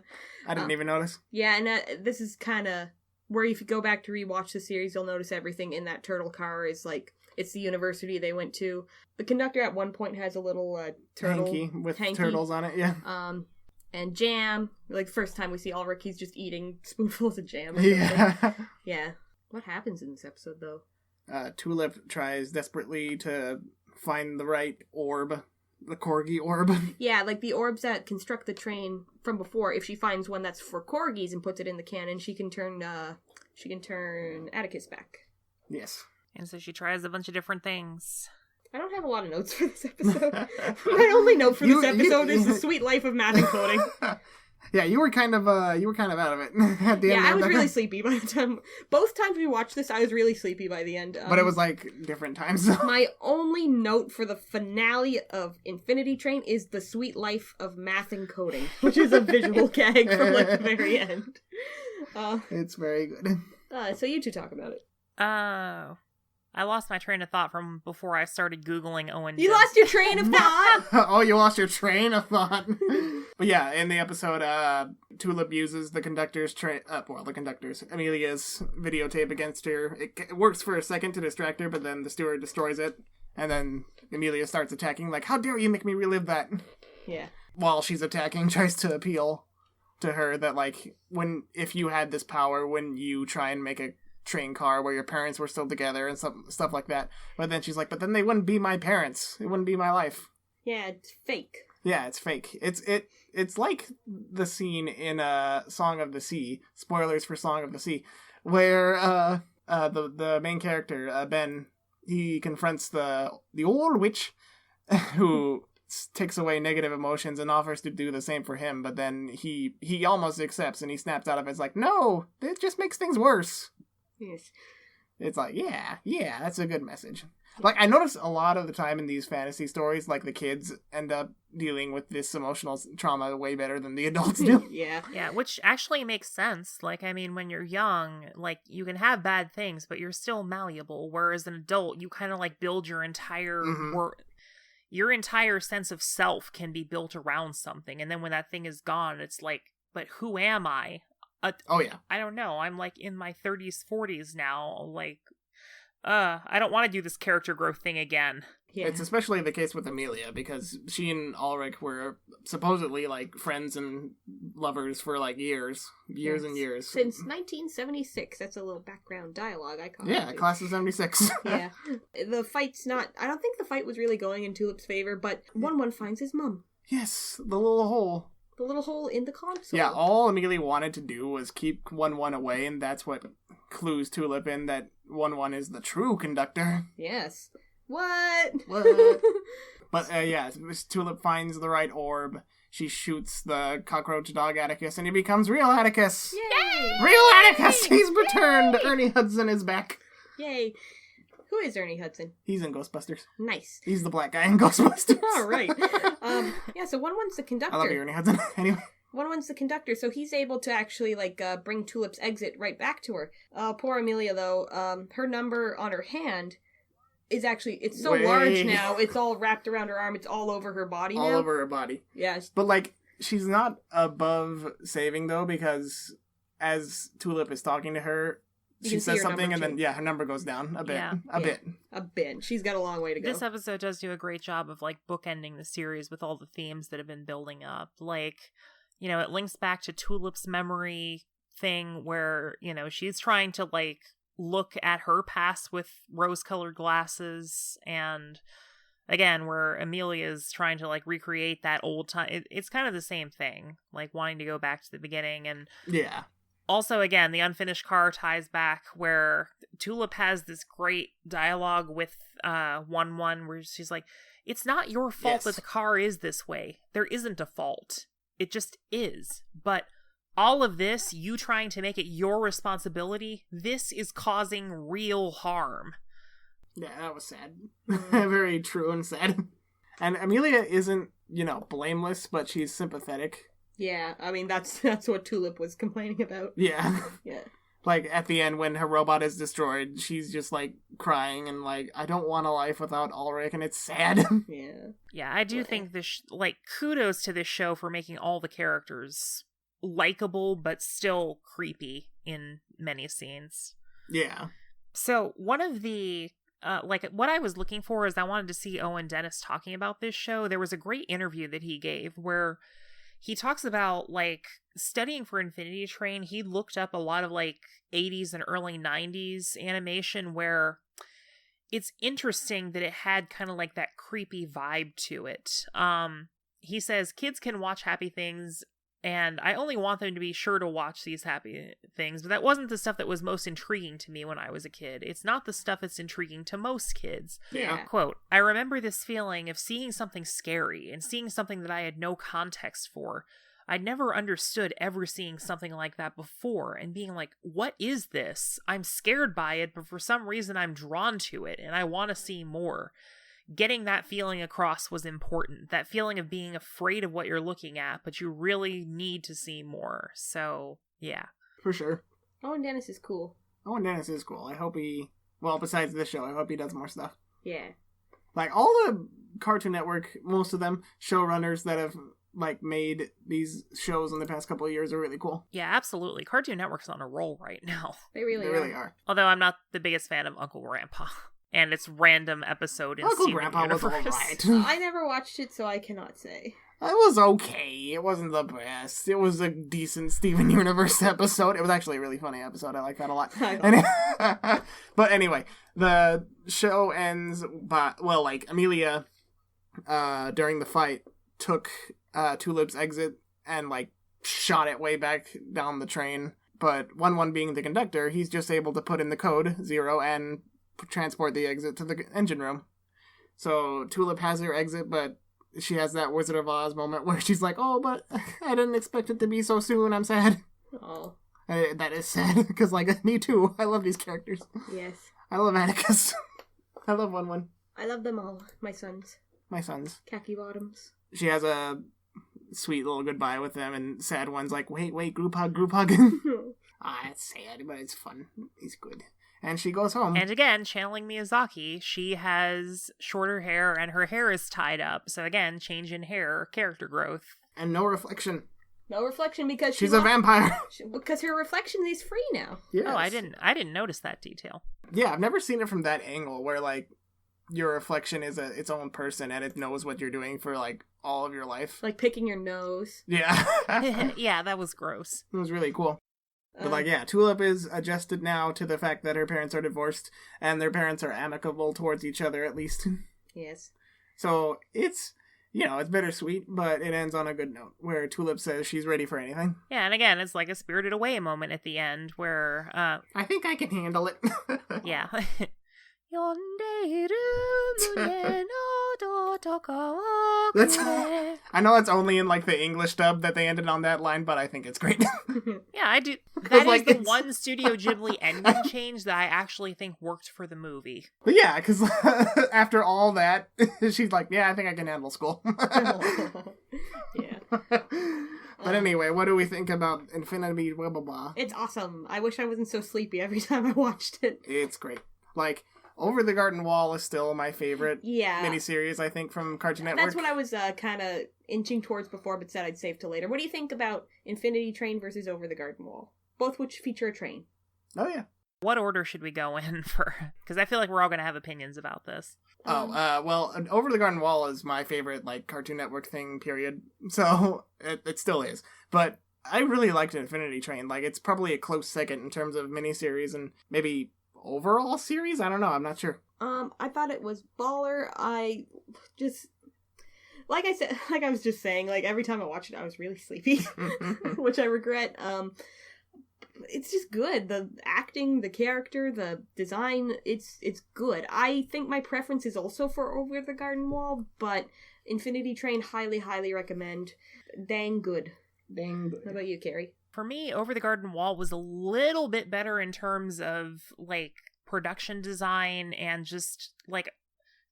I didn't even notice. Yeah, and this is kind of where if you go back to rewatch the series, you'll notice everything in that turtle car is like, it's the university they went to. The conductor at one point has a little turtle. Hanky with turtles on it, yeah. And jam. Like, the first time we see Ulrich, he's just eating spoonfuls of jam. Yeah. Yeah. What happens in this episode, though? Tulip tries desperately to find the right orb. The Corgi orb. Yeah, like the orbs that construct the train from before. If she finds one that's for Corgis and puts it in the cannon, she can turn Atticus back. Yes. And so she tries a bunch of different things. I don't have a lot of notes for this episode. My only note for this episode is the sweet life of math and coding. Yeah, you were kind of out of it at the end. Yeah, I was really sleepy by the time. Both times we watched this, I was really sleepy by the end. But it was like different times. My only note for the finale of Infinity Train is the sweet life of math and coding, which is a visual gag from like the very end. It's very good. So you two talk about it. I lost my train of thought from before I started Googling Owen. You lost your train of thought? Oh, you lost your train of thought. But yeah, in the episode, Tulip uses the conductor's Amelia's videotape against her. It works for a second to distract her, but then the steward destroys it. And then Amelia starts attacking, like, how dare you make me relive that? Yeah. While she's attacking, tries to appeal to her that, like, if you had this power, wouldn't you try and make a train car where your parents were still together and stuff like that. But then she's like, but then they wouldn't be my parents. It wouldn't be my life. Yeah, it's fake. Yeah, it's fake. It's like the scene in Song of the Sea, spoilers for Song of the Sea, where the main character, Ben, he confronts the old witch who takes away negative emotions and offers to do the same for him, but then he almost accepts and he snaps out of it. It's like, no, it just makes things worse. Yes. It's like, yeah, that's a good message. Like, I notice a lot of the time in these fantasy stories, like, the kids end up dealing with this emotional trauma way better than the adults do. Yeah. Yeah, which actually makes sense. Like, I mean, when you're young, like, you can have bad things, but you're still malleable, whereas an adult, you kind of, like, build your entire your entire sense of self can be built around something, and then when that thing is gone, it's like, but who am I? Oh, yeah. I don't know. I'm, like, in my 30s, 40s now. Like, I don't want to do this character growth thing again. Yeah. It's especially the case with Amelia, because she and Ulrich were supposedly, like, friends and lovers for, like, years and years. Since 1976. That's a little background dialogue I caught. Yeah, class of 76. Yeah. The fight's not... I don't think the fight was really going in Tulip's favor, but 1-1 finds his mum. Yes, the little hole. The little hole in the console. Yeah, all Amelia wanted to do was keep 1-1 away, and that's what clues Tulip in that 1-1 is the true conductor. Yes. What? But, yeah, Tulip finds the right orb. She shoots the cockroach dog Atticus, and he becomes real Atticus. Yay! Real Atticus! He's returned! Ernie Hudson is back. Yay. Who is Ernie Hudson? He's in Ghostbusters. Nice. He's the black guy in Ghostbusters. All right. Yeah, so 1-1's the conductor. I love you, Ernie Hudson. Anyway. 1-1's the conductor, so he's able to actually, like, bring Tulip's exit right back to her. Poor Amelia, though, her number on her hand is actually, it's so large now, it's all wrapped around her arm, it's all over her body now. All over her body. Yes. But, like, she's not above saving, though, because as Tulip is talking to her, she says something, and then, her number goes down a bit. Yeah. A bit. She's got a long way to go. This episode does do a great job of, like, bookending the series with all the themes that have been building up. Like, you know, it links back to Tulip's memory thing where, you know, she's trying to, like, look at her past with rose-colored glasses, and again, where Amelia's trying to, like, recreate that old time. It's kind of the same thing, like, wanting to go back to the beginning, and yeah. Also, again, the unfinished car ties back where Tulip has this great dialogue with 1-1 where she's like, it's not your fault that the car is this way. There isn't a fault. It just is. But all of this, you trying to make it your responsibility, this is causing real harm. Yeah, that was sad. Very true and sad. And Amelia isn't, you know, blameless, but she's sympathetic. Yeah, I mean, that's what Tulip was complaining about. Yeah. Yeah. Like, at the end, when her robot is destroyed, she's just, like, crying and, like, I don't want a life without Ulrich, and it's sad. Yeah. Yeah, I do think this, like, kudos to this show for making all the characters likable, but still creepy. in many scenes. Yeah. So one of the what I was looking for is I wanted to see Owen Dennis talking about this show. There was a great interview that he gave where he talks about, like, studying for Infinity Train. He looked up a lot of, like, 80s and early 90s animation where it's interesting that it had kind of, like, that creepy vibe to it. He says, kids can watch happy things, and I only want them to be sure to watch these happy things, but that wasn't the stuff that was most intriguing to me when I was a kid. It's not the stuff that's intriguing to most kids. Yeah. Quote, I remember this feeling of seeing something scary and seeing something that I had no context for. I'd never understood ever seeing something like that before and being like, what is this? I'm scared by it, but for some reason I'm drawn to it and I want to see more. Getting that feeling across was important. That feeling of being afraid of what you're looking at, but you really need to see more. So, yeah. For sure. Owen Dennis is cool. Owen Dennis is cool. I hope besides this show, I hope he does more stuff. Yeah. Like, all the Cartoon Network, most of them, showrunners that have, like, made these shows in the past couple of years are really cool. Yeah, absolutely. Cartoon Network's on a roll right now. They really are. Although I'm not the biggest fan of Uncle Grandpa. And its random episode in Uncle Steven Grandpa Universe. was alright. I never watched it, so I cannot say. It was okay. It wasn't the best. It was a decent Steven Universe episode. It was actually a really funny episode. I like that a lot. But anyway, the show ends by, well, like, Amelia, during the fight, took Tulip's exit and, like, shot it way back down the train. But 1-1 being the conductor, he's just able to put in the code 0 and transport the exit to the engine room. So Tulip has her exit, but she has that Wizard of Oz moment where she's like, oh, but I didn't expect it to be so soon. I'm sad. Oh. That is sad, because, like, me too. I love these characters. Yes. I love Atticus. I love 1-1. I love them all. My sons. My sons. Khaki bottoms. She has a sweet little goodbye with them, and sad one's like, wait, group hug. It's sad, but it's fun. It's good. And she goes home. And again, channeling Miyazaki, she has shorter hair and her hair is tied up. So again, change in hair, character growth. And no reflection. No reflection because she's a vampire. Because her reflection is free now. Yes. Oh, I didn't notice that detail. Yeah, I've never seen it from that angle where, like, your reflection is its own person and it knows what you're doing for, like, all of your life. Like picking your nose. Yeah. Yeah, that was gross. It was really cool. But, like, yeah, Tulip is adjusted now to the fact that her parents are divorced, and their parents are amicable towards each other, at least. Yes. So, it's, it's bittersweet, but it ends on a good note, where Tulip says she's ready for anything. Yeah, and again, it's like a Spirited Away moment at the end, where, I think I can handle it. Yeah. I know it's only in, like, the English dub that they ended on that line, but I think it's great. Yeah, I do. That like, is the one Studio Ghibli ending change that I actually think worked for the movie. But yeah, because after all that, she's like, yeah, I think I can handle school. Yeah. But anyway, what do we think about Infinity blah blah blah? It's awesome. I wish I wasn't so sleepy every time I watched it. It's great. Like, Over the Garden Wall is still my favorite miniseries, I think, from Cartoon Network. That's what I was kind of inching towards before, but said I'd save till later. What do you think about Infinity Train versus Over the Garden Wall? Both which feature a train. Oh, yeah. What order should we go in for? Because I feel like we're all going to have opinions about this. Well, Over the Garden Wall is my favorite, like, Cartoon Network thing, period. So, it still is. But I really liked Infinity Train. Like, it's probably a close second in terms of miniseries and maybe overall series? I don't know. I'm not sure. I thought it was baller. I just... Like I was just saying, like, every time I watched it, I was really sleepy. Which I regret. It's just good. The acting, the character, the design, it's good. I think my preference is also for Over the Garden Wall, but Infinity Train, highly, highly recommend. Dang good. Dang good. How about you, Carrie? For me, Over the Garden Wall was a little bit better in terms of, like, production design and just, like,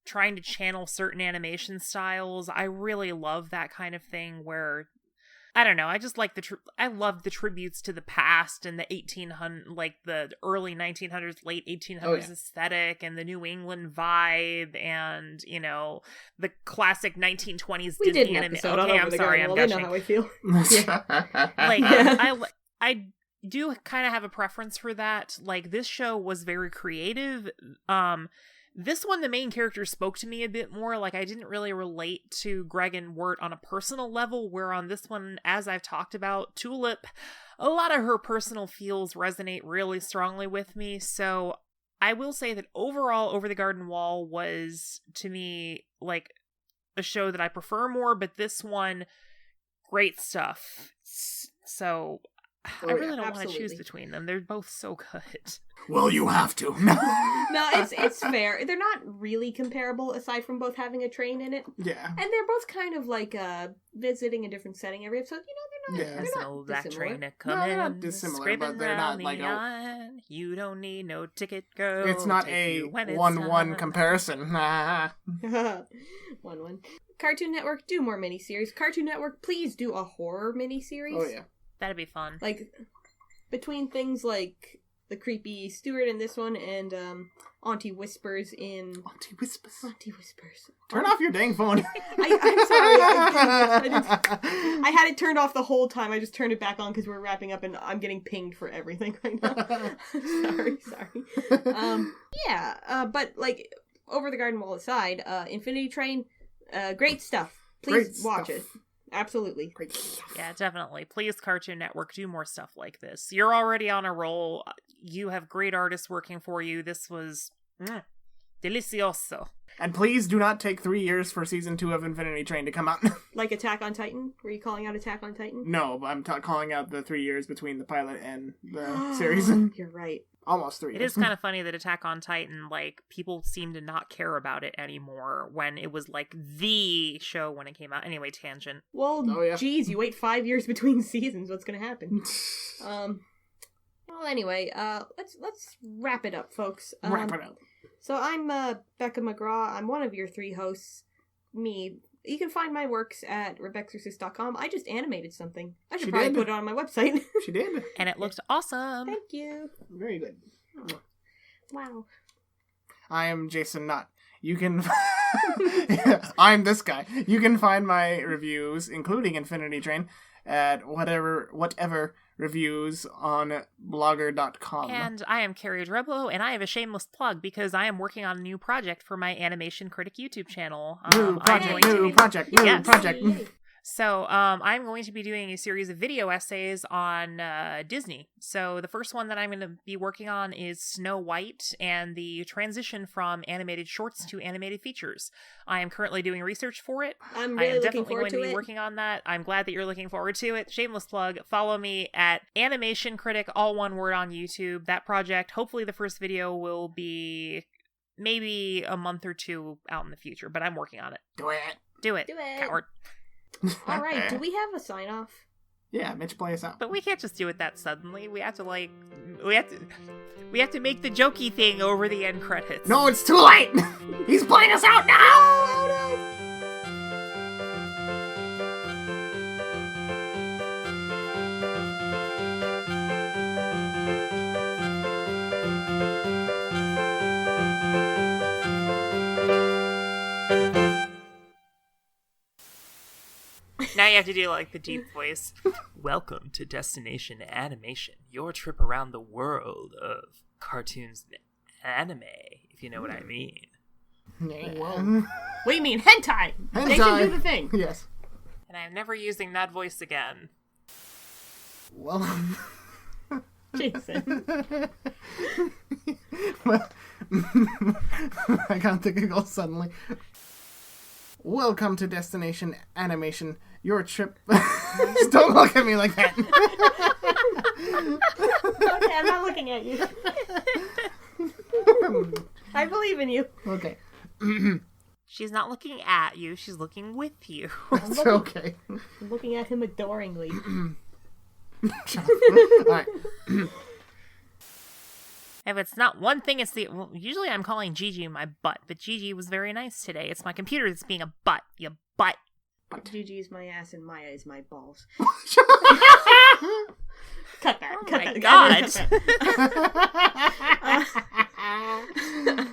trying to channel certain animation styles. I really love that kind of thing where, I don't know, I just like I love the tributes to the past and the 1800, like the early 1900s, late 1800s aesthetic and the New England vibe and, you know, the classic 1920s we Disney animation. Okay, I'm sorry, I'm gushing. They know how I feel. Like, I do kind of have a preference for that. Like, this show was very creative. This one, the main character spoke to me a bit more. Like, I didn't really relate to Greg and Wirt on a personal level, where on this one, as I've talked about, Tulip, a lot of her personal feels resonate really strongly with me. So I will say that overall, Over the Garden Wall was, to me, like, a show that I prefer more, but this one, great stuff. So I really don't want to choose between them. They're both so good. Well, you have to. No, it's fair. They're not really comparable, aside from both having a train in it. Yeah. And they're both kind of like visiting a different setting every episode. They're not that train to come in. They're not dissimilar, but they're not like you don't need no ticket, girl. It's not a 1-1 comparison. 1-1. Cartoon Network, do more miniseries. Cartoon Network, please do a horror miniseries. Oh, yeah. That'd be fun. Like, between things like the creepy Stewart in this one and Auntie Whispers in... Auntie Whispers? Auntie Whispers. Turn off your dang phone. I'm sorry. I had it turned off the whole time. I just turned it back on because we're wrapping up and I'm getting pinged for everything right now. sorry. But, like, Over the Garden Wall aside, Infinity Train, great stuff. Please watch it. Absolutely. Great stuff. Yeah, definitely. Please, Cartoon Network, do more stuff like this. You're already on a roll. You have great artists working for you. This was delicioso. And please do not take 3 years for season 2 of Infinity Train to come out. Like Attack on Titan? Were you calling out Attack on Titan? No, but I'm calling out the 3 years between the pilot and the series. You're right. Almost 3 years. It is kind of funny that Attack on Titan, like, people seem to not care about it anymore when it was, like, the show when it came out. Anyway, tangent. Well, geez, you wait 5 years between seasons. What's gonna happen? Well, anyway, let's wrap it up, folks. Wrap it up. So I'm Becca McGraw. I'm one of your 3 hosts. Me. You can find my works at RebexorCist.com. I just animated something. I should probably put it on my website. She did. And it looked awesome. Thank you. Very good. Wow. I am Jason Knott. You can... I'm this guy. You can find my reviews, including Infinity Train, at whatever reviews on blogger.com. And I am Carrie Dreblo, and I have a shameless plug because I am working on a new project for my Animation Critic YouTube channel. New project. So, I'm going to be doing a series of video essays on Disney. So, the first one that I'm going to be working on is Snow White and the transition from animated shorts to animated features. I am currently doing research for it. I'm really looking forward to it. I am definitely going to be working on that. I'm glad that you're looking forward to it. Shameless plug. Follow me at Animation Critic, all one word, on YouTube. That project, hopefully the first video will be maybe a month or 2 out in the future, but I'm working on it. Do it. Coward. All right, do we have a sign off? Yeah, Mitch, play us out. But we can't just do it that suddenly. We have to we have to make the jokey thing over the end credits. No, it's too late. He's playing us out now. Now you have to do, like, the deep voice. Welcome to Destination Animation, your trip around the world of cartoons and anime, if you know what I mean. Yeah. Whoa. What do you mean? Hentai! They can do the thing. Yes. And I'm never using that voice again. Well... Jason. Well, I got the giggle suddenly. Welcome to Destination Animation, your trip... Don't look at me like that. Okay, I'm not looking at you. I believe in you. Okay. She's not looking at you, she's looking with you. It's okay. I'm looking at him adoringly. Alright. If it's not one thing, it's the... Well, usually I'm calling Gigi my butt, but Gigi was very nice today. It's my computer that's being a butt. You butt. Gigi is my ass and Maya is my balls. Cut that. Oh cut my that. God.